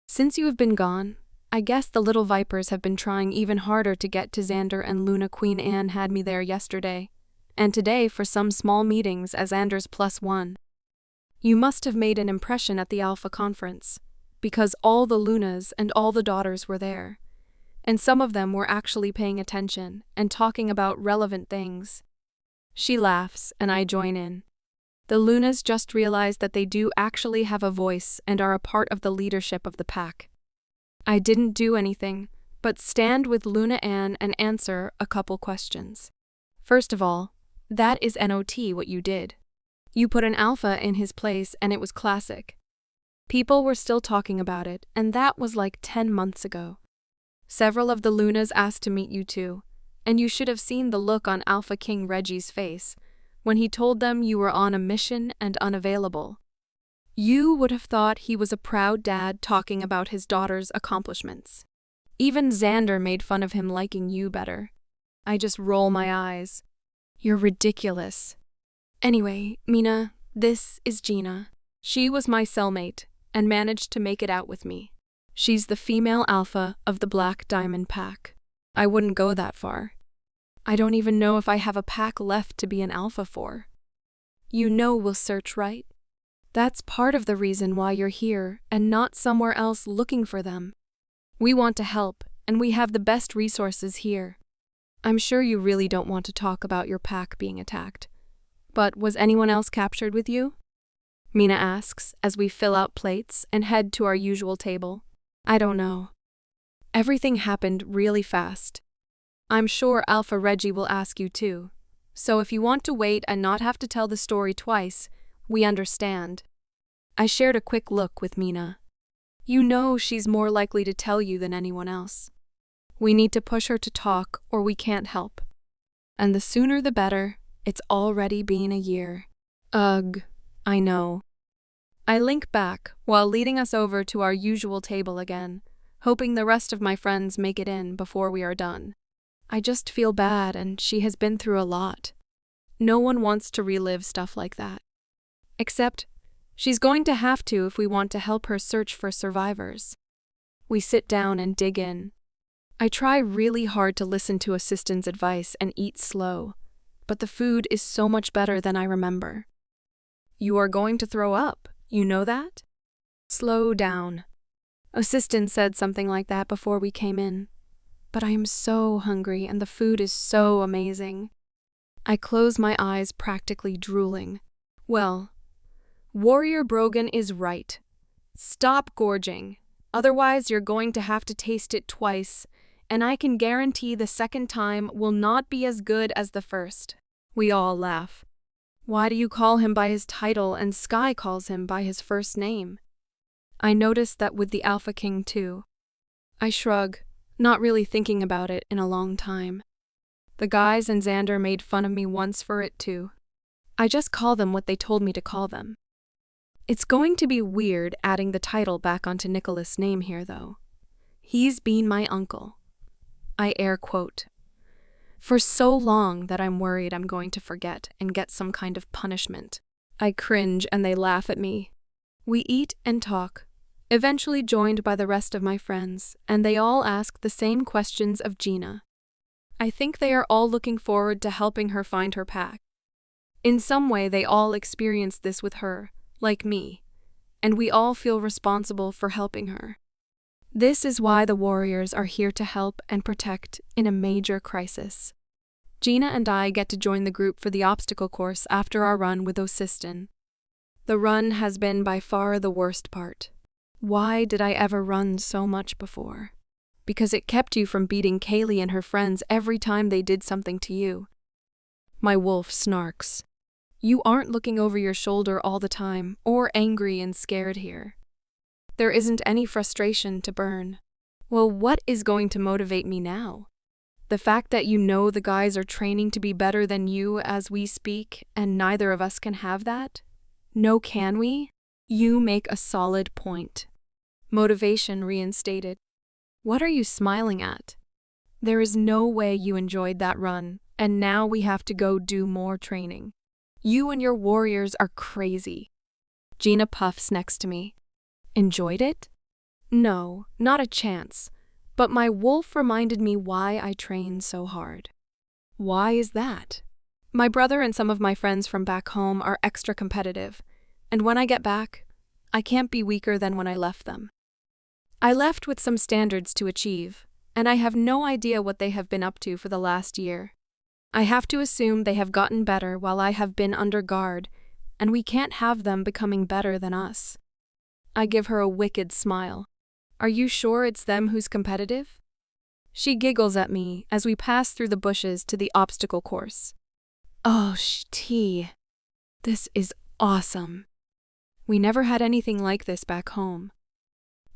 Since you have been gone, I guess the little vipers have been trying even harder to get to Xander and Luna. Queen Anne had me there yesterday, and today for some small meetings as Xander's +1. You must have made an impression at the Alpha conference, because all the Lunas and all the daughters were there, and some of them were actually paying attention and talking about relevant things. She laughs, and I join in. The Lunas just realized that they do actually have a voice and are a part of the leadership of the pack. I didn't do anything but stand with Luna Ann and answer a couple questions. First of all, that is not what you did. You put an alpha in his place and it was classic. People were still talking about it, and that was like 10 months ago. Several of the Lunas asked to meet you too, and you should have seen the look on Alpha King Reggie's face when he told them you were on a mission and unavailable. You would have thought he was a proud dad talking about his daughter's accomplishments. Even Xander made fun of him liking you better. I just roll my eyes. You're ridiculous. Anyway, Mina, this is Gina. She was my cellmate and managed to make it out with me. She's the female alpha of the Black Diamond Pack. I wouldn't go that far. I don't even know if I have a pack left to be an alpha for. You know we'll search, right? That's part of the reason why you're here and not somewhere else looking for them. We want to help, and we have the best resources here. I'm sure you really don't want to talk about your pack being attacked. But was anyone else captured with you? Mina asks as we fill out plates and head to our usual table. I don't know. Everything happened really fast. I'm sure Alpha Reggie will ask you too. So if you want to wait and not have to tell the story twice, we understand. I shared a quick look with Mina. You know she's more likely to tell you than anyone else. We need to push her to talk or we can't help. And the sooner the better. It's already been a year. Ugh, I know. I link back while leading us over to our usual table again, hoping the rest of my friends make it in before we are done. I just feel bad and she has been through a lot. No one wants to relive stuff like that. Except, she's going to have to if we want to help her search for survivors. We sit down and dig in. I try really hard to listen to assistant's advice and eat slow, but the food is so much better than I remember. You are going to throw up, you know that? Slow down. Assistant said something like that before we came in. But I am so hungry and the food is so amazing. I close my eyes, practically drooling. Well, Warrior Brogan is right. Stop gorging. Otherwise, you're going to have to taste it twice, and I can guarantee the second time will not be as good as the first. We all laugh. Why do you call him by his title and Sky calls him by his first name? I noticed that with the Alpha King too. I shrug, not really thinking about it in a long time. The guys and Xander made fun of me once for it too. I just call them what they told me to call them. It's going to be weird adding the title back onto Nicholas' name here though. He's been my uncle. I air quote. For so long that I'm worried I'm going to forget and get some kind of punishment. I cringe and they laugh at me. We eat and talk, eventually joined by the rest of my friends, and they all ask the same questions of Gina. I think they are all looking forward to helping her find her pack. In some way they all experienced this with her, like me, and we all feel responsible for helping her. This is why the Warriors are here to help and protect in a major crisis. Gina and I get to join the group for the obstacle course after our run with Osistin. The run has been by far the worst part. Why did I ever run so much before? Because it kept you from beating Kaylee and her friends every time they did something to you. My wolf snarks. You aren't looking over your shoulder all the time, or angry and scared here. There isn't any frustration to burn. Well, what is going to motivate me now? The fact that you know the guys are training to be better than you as we speak, and neither of us can have that? No, can we? You make a solid point. Motivation reinstated. What are you smiling at? There is no way you enjoyed that run, and now we have to go do more training. You and your Warriors are crazy. Gina puffs next to me. Enjoyed it? No, not a chance. But my wolf reminded me why I train so hard. Why is that? My brother and some of my friends from back home are extra competitive, and when I get back, I can't be weaker than when I left them. I left with some standards to achieve, and I have no idea what they have been up to for the last year. I have to assume they have gotten better while I have been under guard, and we can't have them becoming better than us. I give her a wicked smile. Are you sure it's them who's competitive? She giggles at me as we pass through the bushes to the obstacle course. Oh, T. This is awesome. We never had anything like this back home.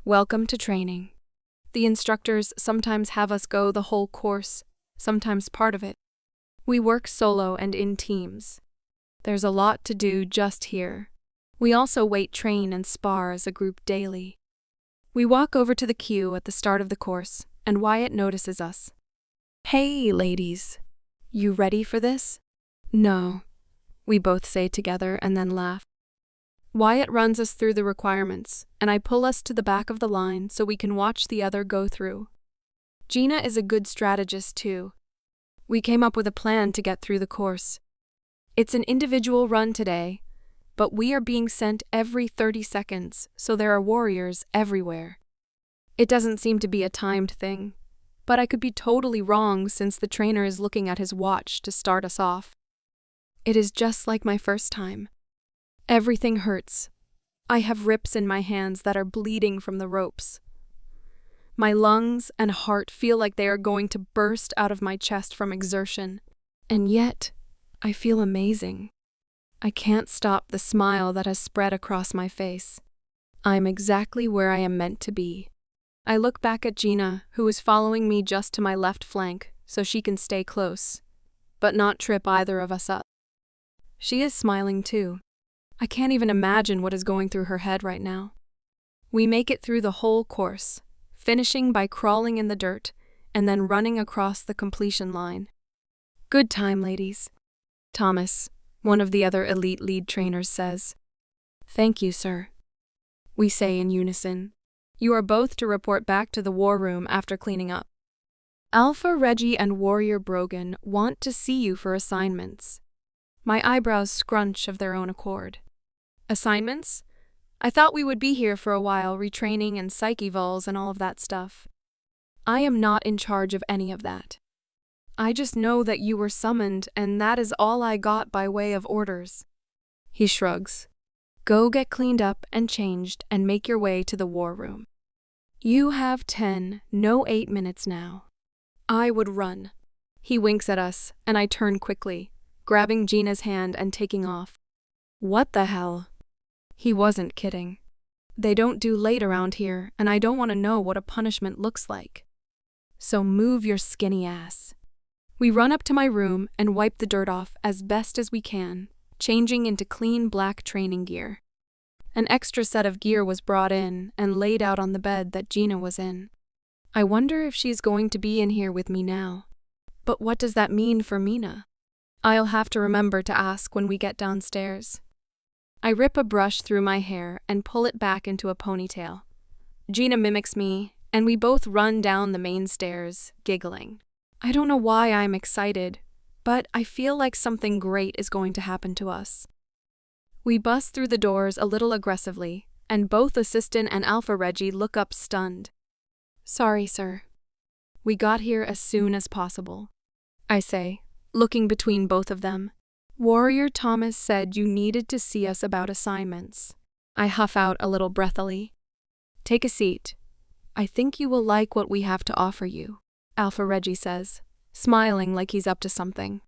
Welcome to training. The instructors sometimes have us go the whole course, sometimes part of it. We work solo and in teams. There's a lot to do just here. We also weight train and spar as a group daily. We walk over to the queue at the start of the course, and Wyatt notices us. Hey, ladies. You ready for this? No, we both say together and then laugh. Wyatt runs us through the requirements, and I pull us to the back of the line so we can watch the other go through. Gina is a good strategist too. We came up with a plan to get through the course. It's an individual run today, but we are being sent every 30 seconds, so there are warriors everywhere. It doesn't seem to be a timed thing, but I could be totally wrong since the trainer is looking at his watch to start us off. It is just like my first time. Everything hurts. I have rips in my hands that are bleeding from the ropes. My lungs and heart feel like they are going to burst out of my chest from exertion, and yet I feel amazing. I can't stop the smile that has spread across my face. I'm exactly where I am meant to be. I look back at Gina, who is following me just to my left flank so she can stay close, but not trip either of us up. She is smiling too. I can't even imagine what is going through her head right now. We make it through the whole course, finishing by crawling in the dirt and then running across the completion line. Good time, ladies. Thomas, one of the other elite lead trainers, says. Thank you, sir. We say in unison. You are both to report back to the war room after cleaning up. Alpha Reggie and Warrior Brogan want to see you for assignments. My eyebrows scrunch of their own accord. Assignments? I thought we would be here for a while retraining and psyche vols and all of that stuff. I am not in charge of any of that. I just know that you were summoned and that is all I got by way of orders. He shrugs. Go get cleaned up and changed and make your way to the war room. You have 10, no 8 minutes now. I would run. He winks at us, and I turn quickly, grabbing Gina's hand and taking off. What the hell? He wasn't kidding. They don't do late around here, and I don't want to know what a punishment looks like. So move your skinny ass. We run up to my room and wipe the dirt off as best as we can, changing into clean black training gear. An extra set of gear was brought in and laid out on the bed that Gina was in. I wonder if she's going to be in here with me now. But what does that mean for Mina? I'll have to remember to ask when we get downstairs. I rip a brush through my hair and pull it back into a ponytail. Gina mimics me, and we both run down the main stairs, giggling. I don't know why I'm excited, but I feel like something great is going to happen to us. We bust through the doors a little aggressively, and both Assistant and Alpha Reggie look up stunned. Sorry, sir. We got here as soon as possible, I say, looking between both of them. Warrior Thomas said you needed to see us about assignments. I huff out a little breathily. Take a seat. I think you will like what we have to offer you, Alpha Reggie says, smiling like he's up to something.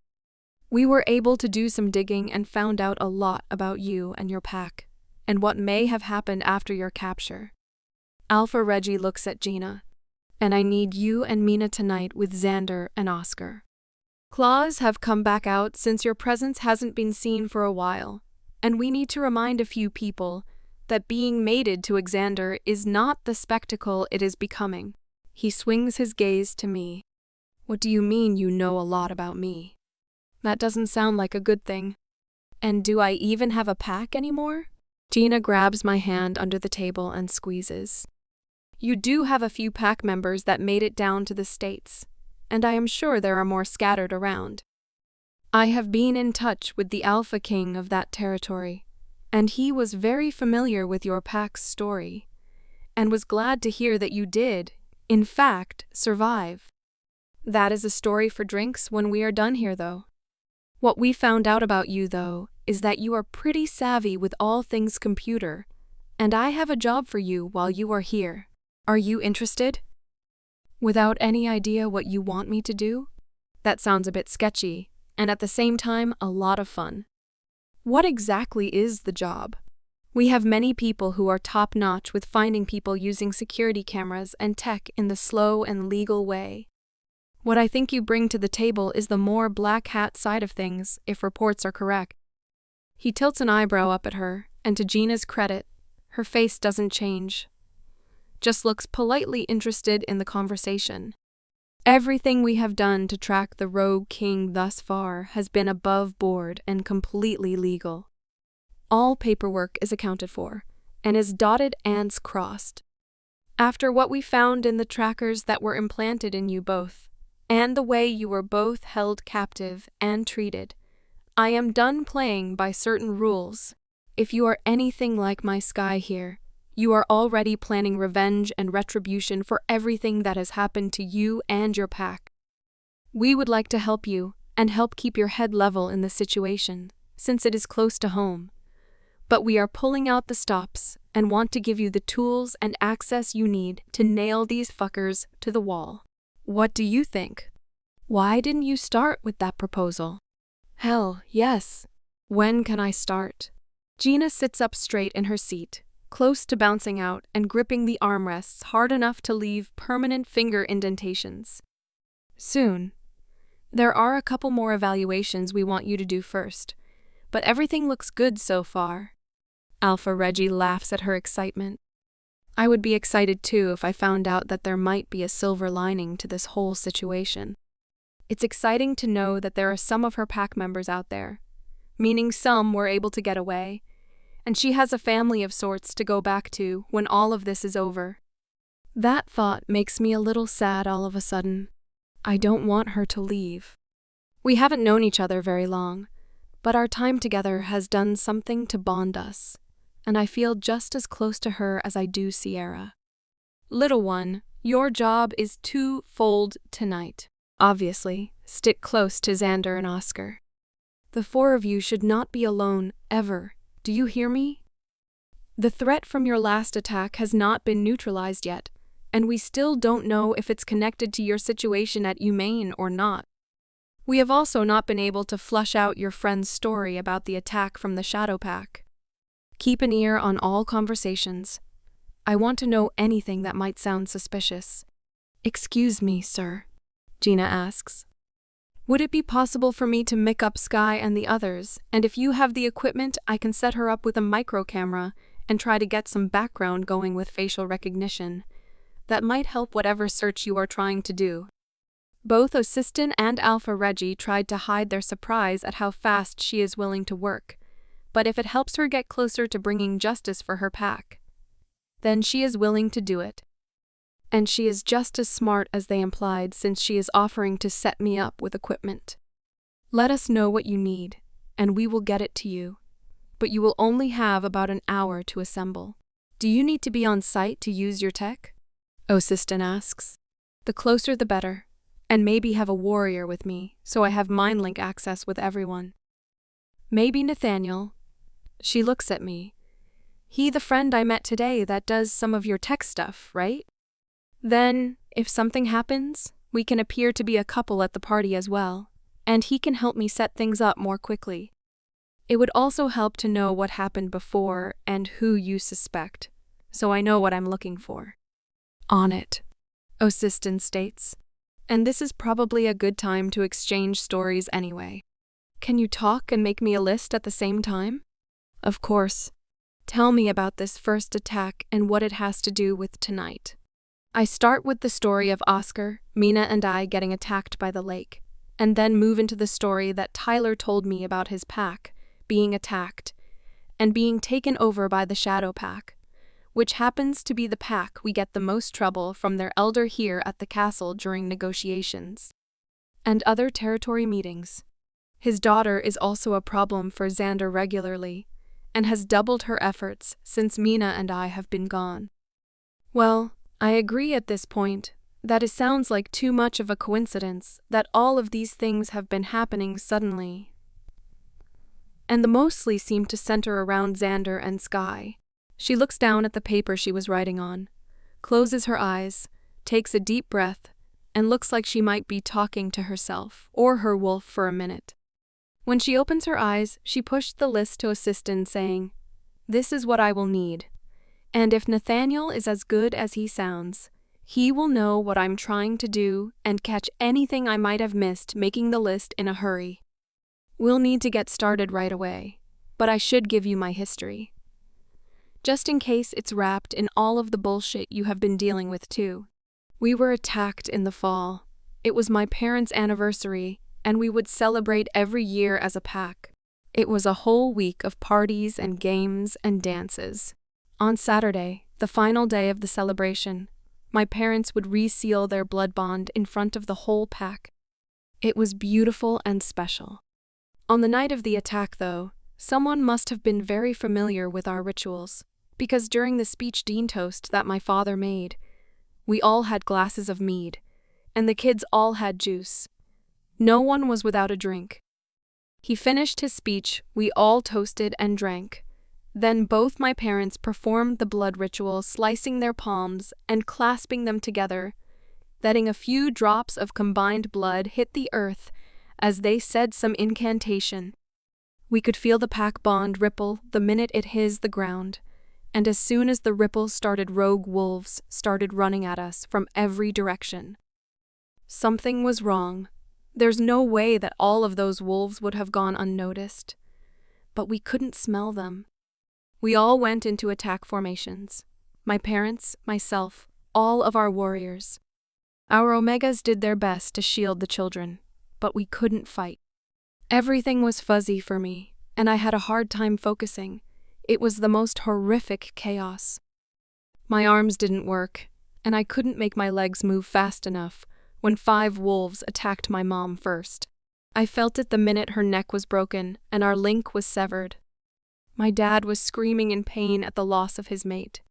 We were able to do some digging and found out a lot about you and your pack, and what may have happened after your capture. Alpha Reggie looks at Gina. And I need you and Mina tonight with Xander and Oscar. Claws have come back out since your presence hasn't been seen for a while, and we need to remind a few people that being mated to Xander is not the spectacle it is becoming. He swings his gaze to me. What do you mean you know a lot about me? That doesn't sound like a good thing. And do I even have a pack anymore? Gina grabs my hand under the table and squeezes. You do have a few pack members that made it down to the States, and I am sure there are more scattered around. I have been in touch with the Alpha King of that territory, and he was very familiar with your pack's story, and was glad to hear that you did, in fact, survive. That is a story for drinks when we are done here, though. What we found out about you, though, is that you are pretty savvy with all things computer, and I have a job for you while you are here. Are you interested? Without any idea what you want me to do? That sounds a bit sketchy, and at the same time, a lot of fun. What exactly is the job? We have many people who are top-notch with finding people using security cameras and tech in the slow and legal way. What I think you bring to the table is the more black hat side of things, if reports are correct. He tilts an eyebrow up at her, and to Gina's credit, her face doesn't change. Just looks politely interested in the conversation. Everything we have done to track the rogue king thus far has been above board and completely legal. All paperwork is accounted for, and is dotted and crossed. After what we found in the trackers that were implanted in you both, and the way you were both held captive and treated, I am done playing by certain rules. If you are anything like my Sky here, you are already planning revenge and retribution for everything that has happened to you and your pack. We would like to help you and help keep your head level in the situation, since it is close to home. But we are pulling out the stops and want to give you the tools and access you need to nail these fuckers to the wall. What do you think? Why didn't you start with that proposal? Hell, yes. When can I start? Gina sits up straight in her seat, close to bouncing out and gripping the armrests hard enough to leave permanent finger indentations. Soon. There are a couple more evaluations we want you to do first, but everything looks good so far. Alpha Reggie laughs at her excitement. I would be excited too if I found out that there might be a silver lining to this whole situation. It's exciting to know that there are some of her pack members out there, meaning some were able to get away, and she has a family of sorts to go back to when all of this is over. That thought makes me a little sad all of a sudden. I don't want her to leave. We haven't known each other very long, but our time together has done something to bond us, and I feel just as close to her as I do Sierra. Little one, your job is twofold tonight. Obviously, stick close to Xander and Oscar. The four of you should not be alone, ever. Do you hear me? The threat from your last attack has not been neutralized yet, and we still don't know if it's connected to your situation at Humane or not. We have also not been able to flush out your friend's story about the attack from the Shadow Pack. Keep an ear on all conversations. I want to know anything that might sound suspicious. Excuse me, sir, Gina asks. Would it be possible for me to mic up Sky and the others, and if you have the equipment, I can set her up with a micro camera and try to get some background going with facial recognition. That might help whatever search you are trying to do. Both Assistant and Alpha Reggie tried to hide their surprise at how fast she is willing to work, but if it helps her get closer to bringing justice for her pack, then she is willing to do it. And she is just as smart as they implied, since she is offering to set me up with equipment. Let us know what you need, and we will get it to you, but you will only have about an hour to assemble. Do you need to be on site to use your tech? Assistant asks. The closer the better, and maybe have a warrior with me, so I have mind-link access with everyone. Maybe Nathaniel. She looks at me. He the friend I met today that does some of your tech stuff, right? Then, if something happens, we can appear to be a couple at the party as well, and he can help me set things up more quickly. It would also help to know what happened before and who you suspect, so I know what I'm looking for. On it, Assistant states. And this is probably a good time to exchange stories anyway. Can you talk and make me a list at the same time? Of course. Tell me about this first attack and what it has to do with tonight. I start with the story of Oscar, Mina, and I getting attacked by the lake, and then move into the story that Tyler told me about his pack being attacked and being taken over by the Shadow Pack, which happens to be the pack we get the most trouble from their elder here at the castle during negotiations and other territory meetings. His daughter is also a problem for Xander regularly, and has doubled her efforts since Mina and I have been gone. Well, I agree at this point that it sounds like too much of a coincidence that all of these things have been happening suddenly. And the mostly seem to center around Xander and Sky. She looks down at the paper she was writing on, closes her eyes, takes a deep breath, and looks like she might be talking to herself or her wolf for a minute. When she opens her eyes, she pushed the list to Assistant, saying, "This is what I will need. And if Nathaniel is as good as he sounds, he will know what I'm trying to do and catch anything I might have missed making the list in a hurry. We'll need to get started right away, but I should give you my history. Just in case it's wrapped in all of the bullshit you have been dealing with too. We were attacked in the fall, It was my parents' anniversary, and we would celebrate every year as a pack. It was a whole week of parties and games and dances. On Saturday, the final day of the celebration, my parents would reseal their blood bond in front of the whole pack. It was beautiful and special. On the night of the attack, though, someone must have been very familiar with our rituals, because during the speech dean toast that my father made, we all had glasses of mead, and the kids all had juice. No one was without a drink. He finished his speech, we all toasted and drank. Then both my parents performed the blood ritual, slicing their palms and clasping them together, letting a few drops of combined blood hit the earth as they said some incantation. We could feel the pack bond ripple the minute it hit the ground, and as soon as the ripple started, rogue wolves started running at us from every direction. Something was wrong. There's no way that all of those wolves would have gone unnoticed. But we couldn't smell them. We all went into attack formations. My parents, myself, all of our warriors. Our Omegas did their best to shield the children, but we couldn't fight. Everything was fuzzy for me, and I had a hard time focusing. It was the most horrific chaos. My arms didn't work, and I couldn't make my legs move fast enough when 5 wolves attacked my mom first. I felt it the minute her neck was broken and our link was severed. My dad was screaming in pain at the loss of his mate.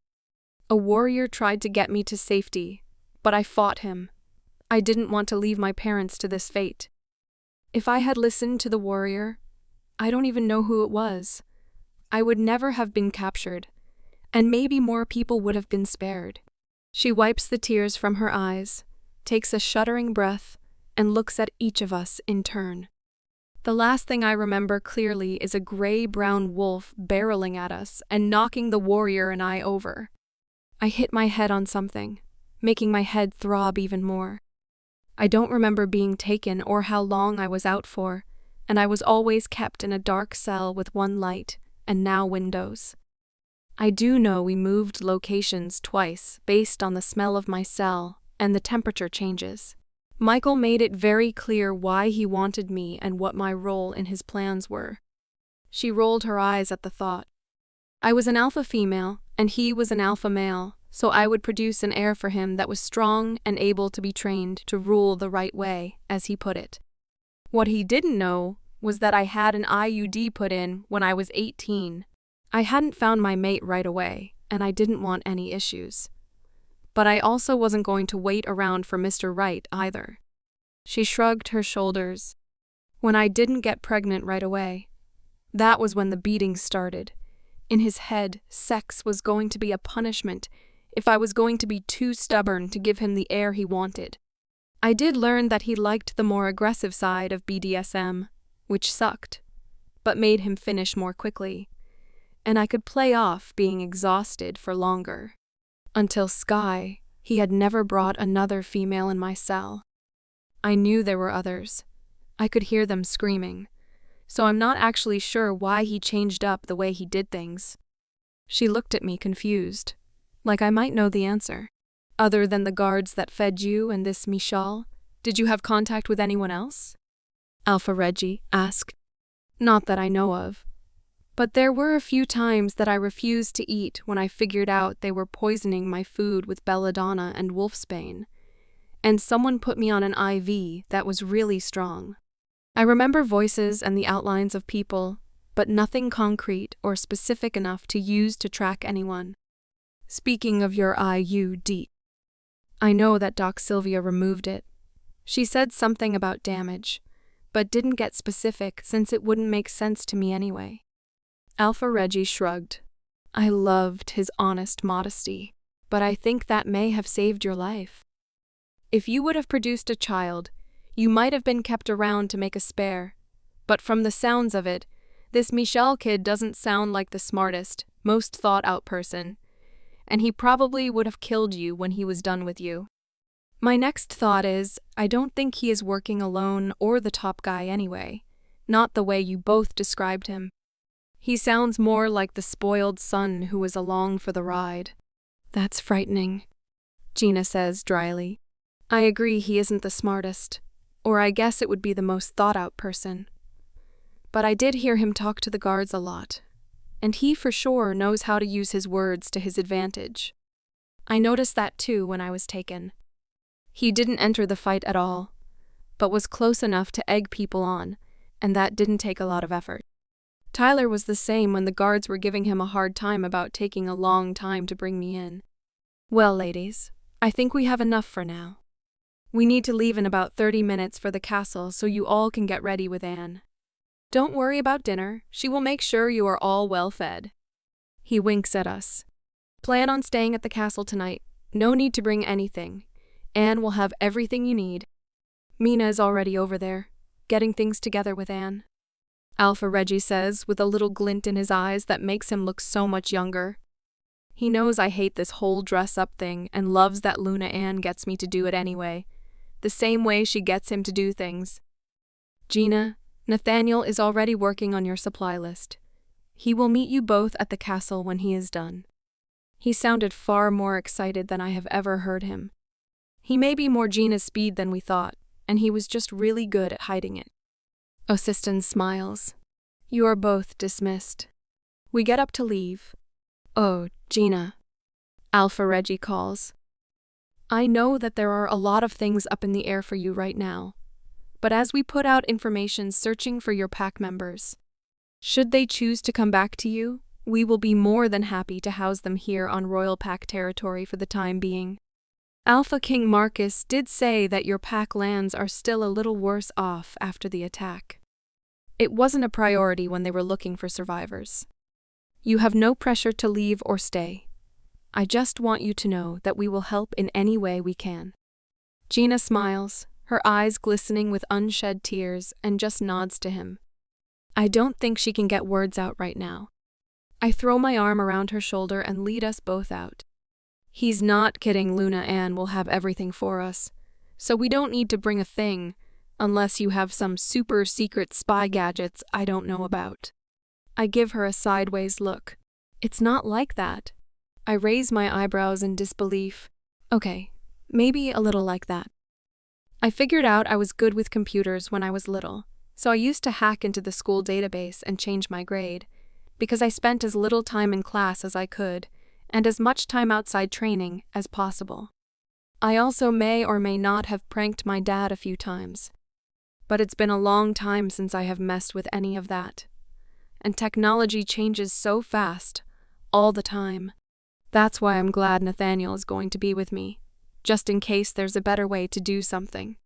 A warrior tried to get me to safety, but I fought him. I didn't want to leave my parents to this fate. If I had listened to the warrior, I don't even know who it was, I would never have been captured, and maybe more people would have been spared. She wipes the tears from her eyes, takes a shuddering breath, and looks at each of us in turn. The last thing I remember clearly is a gray-brown wolf barreling at us and knocking the warrior and I over. I hit my head on something, making my head throb even more. I don't remember being taken or how long I was out for, and I was always kept in a dark cell with one light, and now windows. I do know we moved locations twice based on the smell of my cell and the temperature changes. Michael made it very clear why he wanted me and what my role in his plans were. She rolled her eyes at the thought. I was an alpha female, and he was an alpha male, so I would produce an heir for him that was strong and able to be trained to rule the right way, as he put it. What he didn't know was that I had an IUD put in when I was 18. I hadn't found my mate right away, and I didn't want any issues. But I also wasn't going to wait around for Mr. Right either. She shrugged her shoulders. When I didn't get pregnant right away, that was when the beating started. In his head, sex was going to be a punishment if I was going to be too stubborn to give him the heir he wanted. I did learn that he liked the more aggressive side of BDSM, which sucked, but made him finish more quickly, and I could play off being exhausted for longer. Until Sky, he had never brought another female in my cell. I knew there were others. I could hear them screaming, so I'm not actually sure why he changed up the way he did things. She looked at me confused, like I might know the answer. Other than the guards that fed you and this Michal, did you have contact with anyone else? Alpha Reggie asked. Not that I know of. But there were a few times that I refused to eat when I figured out they were poisoning my food with belladonna and wolfsbane, and someone put me on an IV that was really strong. I remember voices and the outlines of people, but nothing concrete or specific enough to use to track anyone. Speaking of your IUD, I know that Doc Sylvia removed it. She said something about damage, but didn't get specific since it wouldn't make sense to me anyway. Alpha Reggie shrugged. I loved his honest modesty, but I think that may have saved your life. If you would have produced a child, you might have been kept around to make a spare. But from the sounds of it, this Michel kid doesn't sound like the smartest, most thought-out person, and he probably would have killed you when he was done with you. My next thought is, I don't think he is working alone or the top guy anyway, not the way you both described him. He sounds more like the spoiled son who was along for the ride. That's frightening, Gina says dryly. I agree he isn't the smartest, or I guess it would be the most thought-out person. But I did hear him talk to the guards a lot, and he for sure knows how to use his words to his advantage. I noticed that too when I was taken. He didn't enter the fight at all, but was close enough to egg people on, and that didn't take a lot of effort. Tyler was the same when the guards were giving him a hard time about taking a long time to bring me in. Well, ladies, I think we have enough for now. We need to leave in about 30 minutes for the castle so you all can get ready with Anne. Don't worry about dinner, she will make sure you are all well fed. He winks at us. Plan on staying at the castle tonight. No need to bring anything. Anne will have everything you need. Mina is already over there, getting things together with Anne. Alpha Reggie says with a little glint in his eyes that makes him look so much younger. He knows I hate this whole dress-up thing and loves that Luna Anne gets me to do it anyway, the same way she gets him to do things. Gina, Nathaniel is already working on your supply list. He will meet you both at the castle when he is done. He sounded far more excited than I have ever heard him. He may be more Gina's speed than we thought, and he was just really good at hiding it. Assistant smiles. You are both dismissed. We get up to leave. Oh, Gina. Alpha Reggie calls. I know that there are a lot of things up in the air for you right now, but as we put out information searching for your pack members, should they choose to come back to you, we will be more than happy to house them here on Royal Pack territory for the time being. Alpha King Marcus did say that your pack lands are still a little worse off after the attack. It wasn't a priority when they were looking for survivors. You have no pressure to leave or stay. I just want you to know that we will help in any way we can. Gina smiles, her eyes glistening with unshed tears, and just nods to him. I don't think she can get words out right now. I throw my arm around her shoulder and lead us both out. He's not kidding, Luna Anne will have everything for us, so we don't need to bring a thing, unless you have some super secret spy gadgets I don't know about. I give her a sideways look. It's not like that. I raise my eyebrows in disbelief. Okay, maybe a little like that. I figured out I was good with computers when I was little, so I used to hack into the school database and change my grade, because I spent as little time in class as I could, and as much time outside training as possible. I also may or may not have pranked my dad a few times. But it's been a long time since I have messed with any of that. And technology changes so fast, all the time. That's why I'm glad Nathaniel is going to be with me, just in case there's a better way to do something.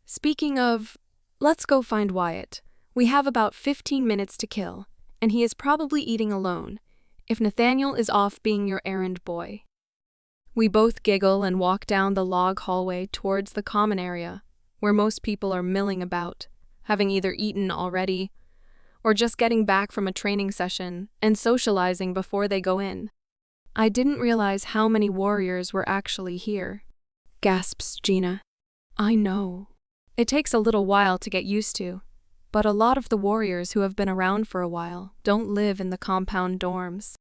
Speaking of, let's go find Wyatt. We have about 15 minutes to kill, and he is probably eating alone, if Nathaniel is off being your errand boy. We both giggle and walk down the log hallway towards the common area, where most people are milling about, having either eaten already, or just getting back from a training session and socializing before they go in. I didn't realize how many warriors were actually here, gasps Gina. I know. It takes a little while to get used to, but a lot of the warriors who have been around for a while don't live in the compound dorms.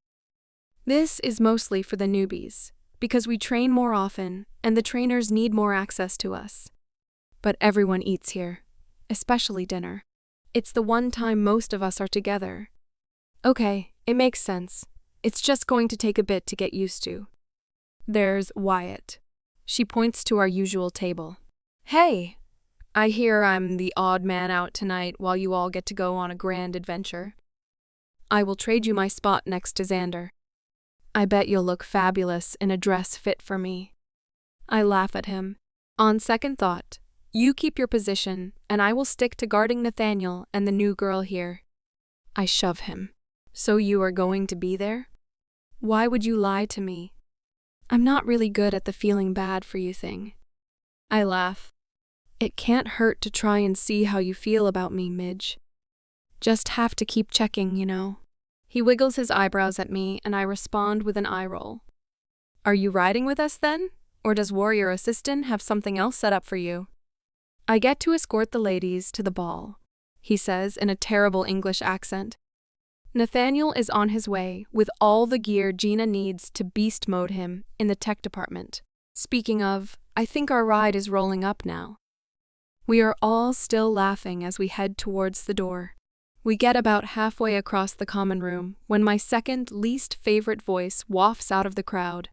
This is mostly for the newbies, because we train more often and the trainers need more access to us. But everyone eats here, especially dinner. It's the one time most of us are together. Okay, it makes sense. It's just going to take a bit to get used to. There's Wyatt. She points to our usual table. Hey! I hear I'm the odd man out tonight while you all get to go on a grand adventure. I will trade you my spot next to Xander. I bet you'll look fabulous in a dress fit for me. I laugh at him. On second thought, you keep your position, and I will stick to guarding Nathaniel and the new girl here. I shove him. So you are going to be there? Why would you lie to me? I'm not really good at the feeling bad for you thing. I laugh. It can't hurt to try and see how you feel about me, Midge. Just have to keep checking, you know. He wiggles his eyebrows at me, and I respond with an eye roll. Are you riding with us then? Or does Warrior Assistant have something else set up for you? I get to escort the ladies to the ball, he says in a terrible English accent. Nathaniel is on his way with all the gear Gina needs to beast mode him in the tech department. Speaking of, I think our ride is rolling up now. We are all still laughing as we head towards the door. We get about halfway across the common room when my second least favorite voice wafts out of the crowd.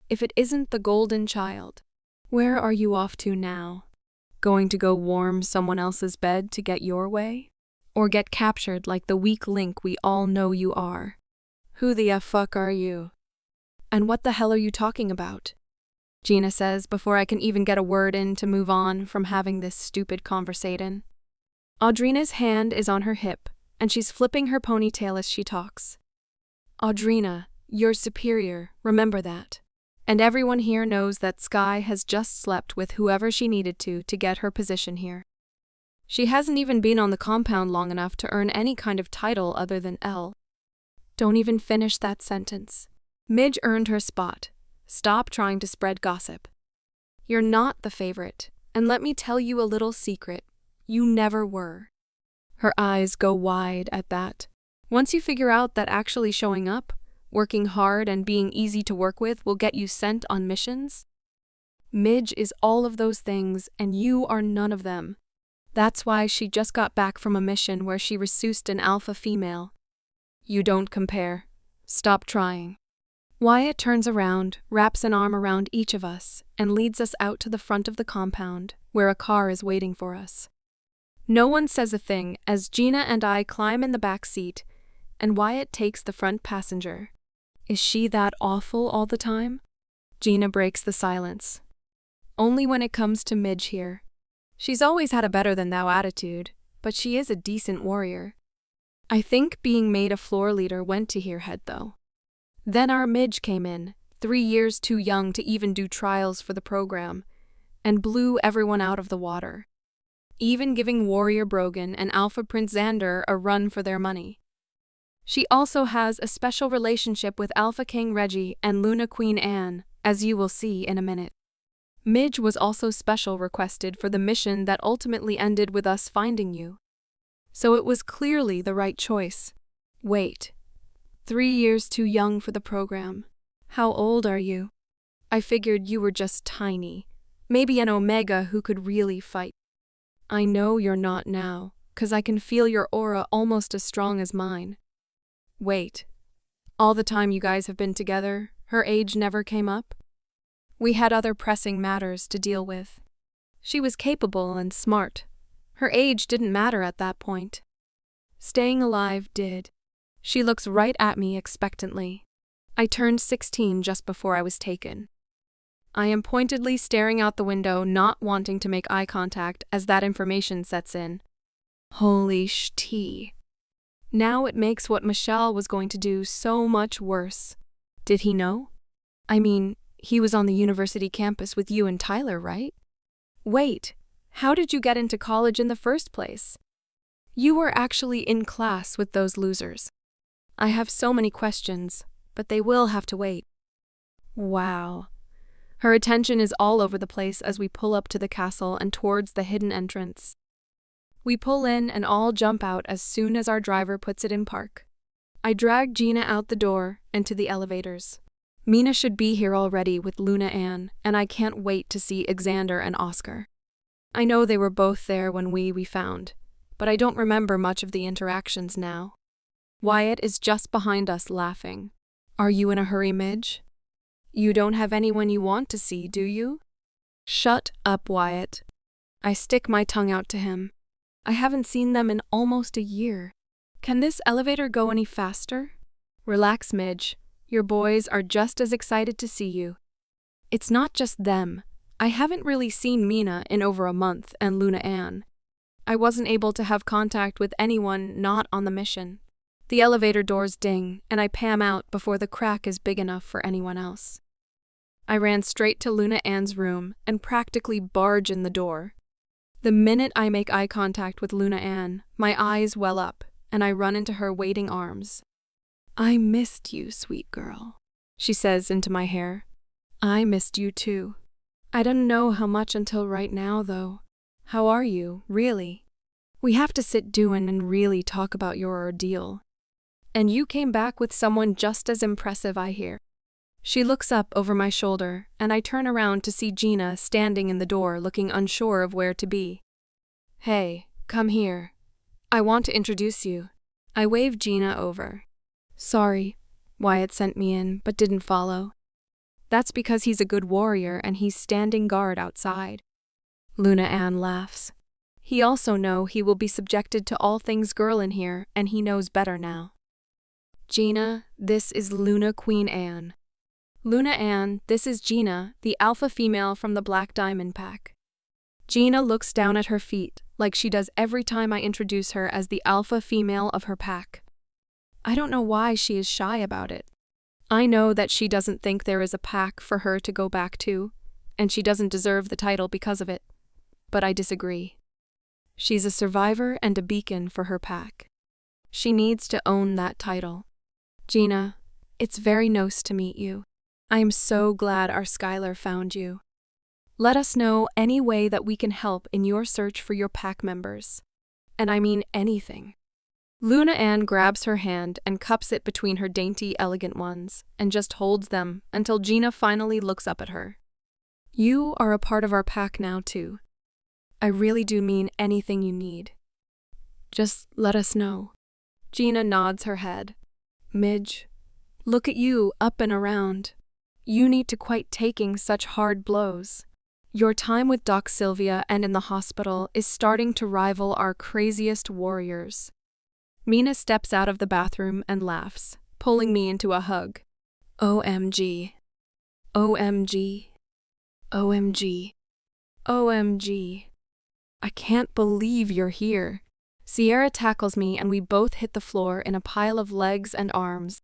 If it isn't the golden child. Where are you off to now? Going to go warm someone else's bed to get your way? Or get captured like the weak link we all know you are? Who the fuck are you? And what the hell are you talking about? Gina says before I can even get a word in to move on from having this stupid conversation. Audrina's hand is on her hip, and she's flipping her ponytail as she talks. Audrina, you're superior, remember that. And everyone here knows that Sky has just slept with whoever she needed to get her position here. She hasn't even been on the compound long enough to earn any kind of title other than L. Don't even finish that sentence. Midge earned her spot. Stop trying to spread gossip. You're not the favorite, and let me tell you a little secret. You never were. Her eyes go wide at that. Once you figure out that actually showing up, working hard and being easy to work with will get you sent on missions? Midge is all of those things, and you are none of them. That's why she just got back from a mission where she resuscitated an alpha female. You don't compare. Stop trying. Wyatt turns around, wraps an arm around each of us, and leads us out to the front of the compound, where a car is waiting for us. No one says a thing as Gina and I climb in the back seat, and Wyatt takes the front passenger. Is she that awful all the time? Gina breaks the silence. Only when it comes to Midge here. She's always had a better-than-thou attitude, but she is a decent warrior. I think being made a floor leader went to her head, though. Then our Midge came in, 3 years too young to even do trials for the program, and blew everyone out of the water, even giving Warrior Brogan and Alpha Prince Xander a run for their money. She also has a special relationship with Alpha King Reggie and Luna Queen Anne, as you will see in a minute. Midge was also special requested for the mission that ultimately ended with us finding you. So it was clearly the right choice. Wait. 3 years too young for the program. How old are you? I figured you were just tiny. Maybe an Omega who could really fight. I know you're not now, 'cause I can feel your aura almost as strong as mine. Wait. All the time you guys have been together, her age never came up? We had other pressing matters to deal with. She was capable and smart. Her age didn't matter at that point. Staying alive did. She looks right at me expectantly. I turned 16 just before I was taken. I am pointedly staring out the window, not wanting to make eye contact as that information sets in. Holy sh*t. Now it makes what Michelle was going to do so much worse. Did he know? I mean, he was on the university campus with you and Tyler, right? Wait, how did you get into college in the first place? You were actually in class with those losers. I have so many questions, but they will have to wait. Wow. Her attention is all over the place as we pull up to the castle and towards the hidden entrance. We pull in and all jump out as soon as our driver puts it in park. I drag Gina out the door and to the elevators. Mina should be here already with Luna Ann, and I can't wait to see Xander and Oscar. I know they were both there when we found, but I don't remember much of the interactions now. Wyatt is just behind us laughing. Are you in a hurry, Midge? You don't have anyone you want to see, do you? Shut up, Wyatt. I stick my tongue out to him. I haven't seen them in almost a year. Can this elevator go any faster? Relax, Midge. Your boys are just as excited to see you. It's not just them. I haven't really seen Mina in over a month and Luna Ann. I wasn't able to have contact with anyone not on the mission. The elevator doors ding, and I pam out before the crack is big enough for anyone else. I ran straight to Luna Ann's room and practically barge in the door. The minute I make eye contact with Luna Ann, my eyes well up, and I run into her waiting arms. I missed you, sweet girl, she says into my hair. I missed you too. I didn't know how much until right now, though. How are you, really? We have to sit down and really talk about your ordeal. And you came back with someone just as impressive, I hear. She looks up over my shoulder, and I turn around to see Gina standing in the door looking unsure of where to be. Hey, come here. I want to introduce you. I wave Gina over. Sorry, Wyatt sent me in but didn't follow. That's because he's a good warrior and he's standing guard outside. Luna Ann laughs. He also knows he will be subjected to all things girl in here, and he knows better now. Gina, this is Luna Queen Anne. Luna Ann, this is Gina, the alpha female from the Black Diamond Pack. Gina looks down at her feet, like she does every time I introduce her as the alpha female of her pack. I don't know why she is shy about it. I know that she doesn't think there is a pack for her to go back to, and she doesn't deserve the title because of it. But I disagree. She's a survivor and a beacon for her pack. She needs to own that title. Gina, it's very nice to meet you. I am so glad our Skylar found you. Let us know any way that we can help in your search for your pack members. And I mean anything. Luna Ann grabs her hand and cups it between her dainty, elegant ones, and just holds them until Gina finally looks up at her. You are a part of our pack now, too. I really do mean anything you need. Just let us know. Gina nods her head. Midge, look at you up and around. You need to quit taking such hard blows. Your time with Doc Sylvia and in the hospital is starting to rival our craziest warriors. Mina steps out of the bathroom and laughs, pulling me into a hug. OMG. OMG. OMG. OMG. I can't believe you're here. Sierra tackles me and we both hit the floor in a pile of legs and arms.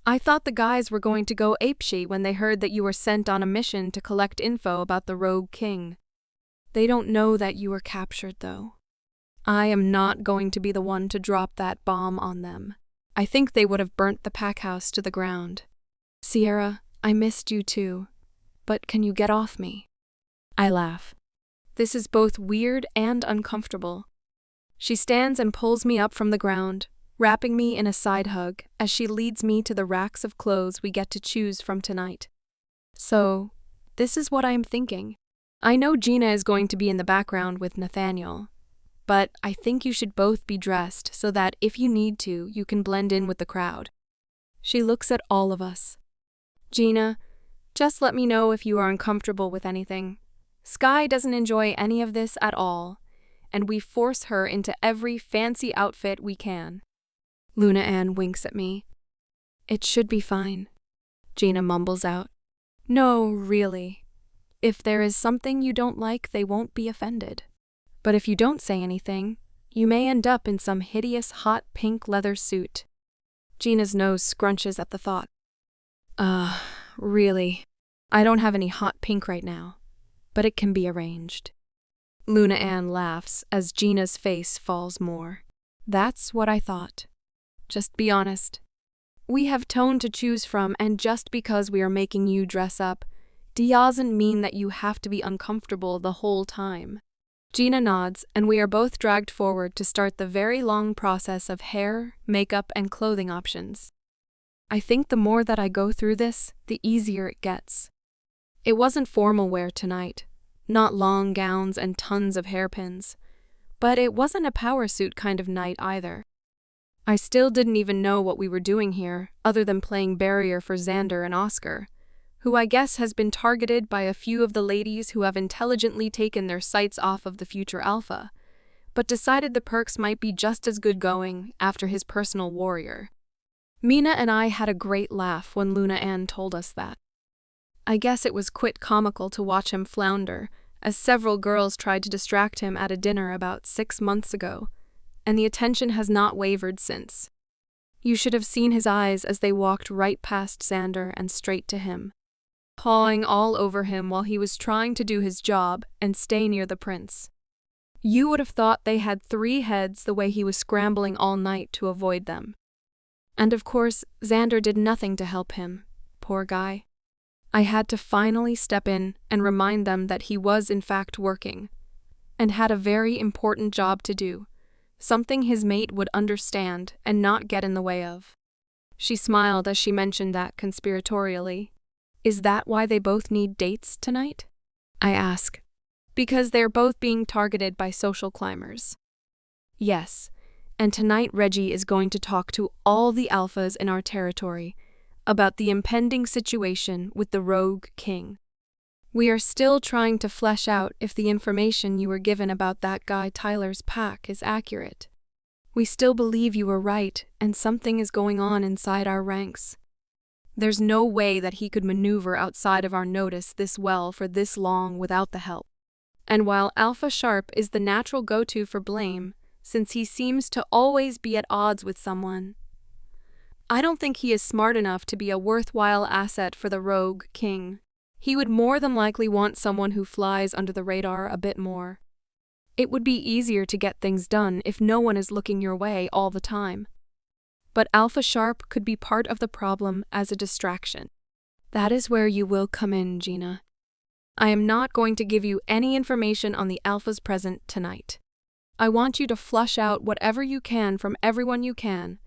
I thought the guys were going to go apeshit when they heard that you were sent on a mission to collect info about the Rogue King. They don't know that you were captured, though. I am not going to be the one to drop that bomb on them. I think they would have burnt the pack house to the ground. Sierra, I missed you too. But can you get off me? I laugh. This is both weird and uncomfortable. She stands and pulls me up from the ground, wrapping me in a side hug as she leads me to the racks of clothes we get to choose from tonight. So, this is what I am thinking. I know Gina is going to be in the background with Nathaniel, but I think you should both be dressed so that if you need to, you can blend in with the crowd. She looks at all of us. Gina, just let me know if you are uncomfortable with anything. Sky doesn't enjoy any of this at all, and we force her into every fancy outfit we can. Luna Ann winks at me. It should be fine, Gina mumbles out. No, really. If there is something you don't like, they won't be offended. But if you don't say anything, you may end up in some hideous hot pink leather suit. Gina's nose scrunches at the thought. Really. I don't have any hot pink right now, but it can be arranged. Luna Ann laughs as Gina's face falls more. That's what I thought. Just be honest. We have tone to choose from, and just because we are making you dress up, doesn't mean that you have to be uncomfortable the whole time. Gina nods, and we are both dragged forward to start the very long process of hair, makeup, and clothing options. I think the more that I go through this, the easier it gets. It wasn't formal wear tonight, not long gowns and tons of hairpins, but it wasn't a power suit kind of night either. I still didn't even know what we were doing here, other than playing barrier for Xander and Oscar, who I guess has been targeted by a few of the ladies who have intelligently taken their sights off of the future alpha, but decided the perks might be just as good going after his personal warrior. Mina and I had a great laugh when Luna Ann told us that. I guess it was quite comical to watch him flounder, as several girls tried to distract him at a dinner about 6 months ago, and the attention has not wavered since. You should have seen his eyes as they walked right past Xander and straight to him, pawing all over him while he was trying to do his job and stay near the prince. You would have thought they had 3 heads the way he was scrambling all night to avoid them. And of course, Xander did nothing to help him, poor guy. I had to finally step in and remind them that he was in fact working, and had a very important job to do, something his mate would understand and not get in the way of. She smiled as she mentioned that conspiratorially. Is that why they both need dates tonight? I ask. Because they're both being targeted by social climbers. Yes, and tonight Reggie is going to talk to all the alphas in our territory about the impending situation with the rogue king. We are still trying to flesh out if the information you were given about that guy Tyler's pack is accurate. We still believe you were right and something is going on inside our ranks. There's no way that he could maneuver outside of our notice this well for this long without the help. And while Alpha Sharp is the natural go-to for blame, since he seems to always be at odds with someone, I don't think he is smart enough to be a worthwhile asset for the rogue king. He would more than likely want someone who flies under the radar a bit more. It would be easier to get things done if no one is looking your way all the time. But Alpha Sharp could be part of the problem as a distraction. That is where you will come in, Gina. I am not going to give you any information on the Alphas present tonight. I want you to flush out whatever you can from everyone you can,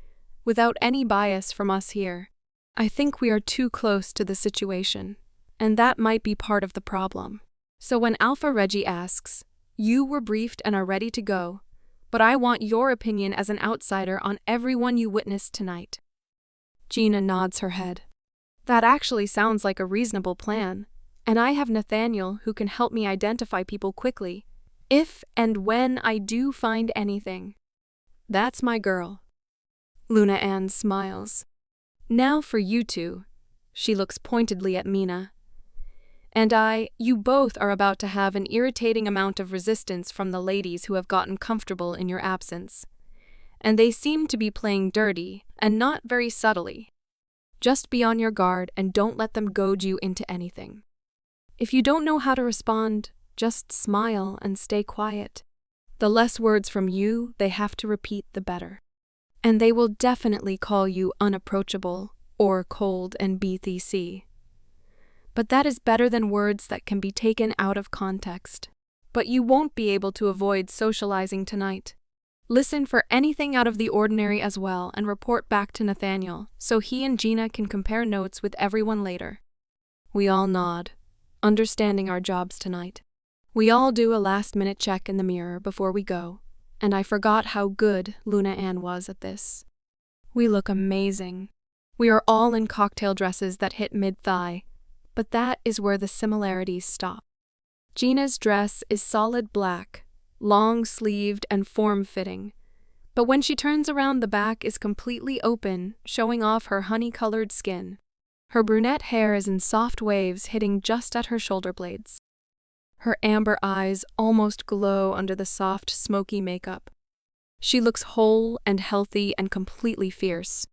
without any bias from us here. I think we are too close to the situation, and that might be part of the problem. So when Alpha Reggie asks, you were briefed and are ready to go, but I want your opinion as an outsider on everyone you witnessed tonight. Gina nods her head. That actually sounds like a reasonable plan, and I have Nathaniel who can help me identify people quickly, if and when I do find anything. That's my girl. Luna Ann smiles. Now for you two. She looks pointedly at Mina. And you both are about to have an irritating amount of resistance from the ladies who have gotten comfortable in your absence. And they seem to be playing dirty, and not very subtly. Just be on your guard and don't let them goad you into anything. If you don't know how to respond, just smile and stay quiet. The less words from you they have to repeat, the better. And they will definitely call you unapproachable or cold and BTC. But that is better than words that can be taken out of context. But you won't be able to avoid socializing tonight. Listen for anything out of the ordinary as well and report back to Nathaniel so he and Gina can compare notes with everyone later. We all nod, understanding our jobs tonight. We all do a last-minute check in the mirror before we go, and I forgot how good Luna Ann was at this. We look amazing. We are all in cocktail dresses that hit mid-thigh, but that is where the similarities stop. Gina's dress is solid black, long-sleeved and form-fitting, but when she turns around the back is completely open, showing off her honey-colored skin. Her brunette hair is in soft waves hitting just at her shoulder blades. Her amber eyes almost glow under the soft, smoky makeup. She looks whole and healthy and completely fierce.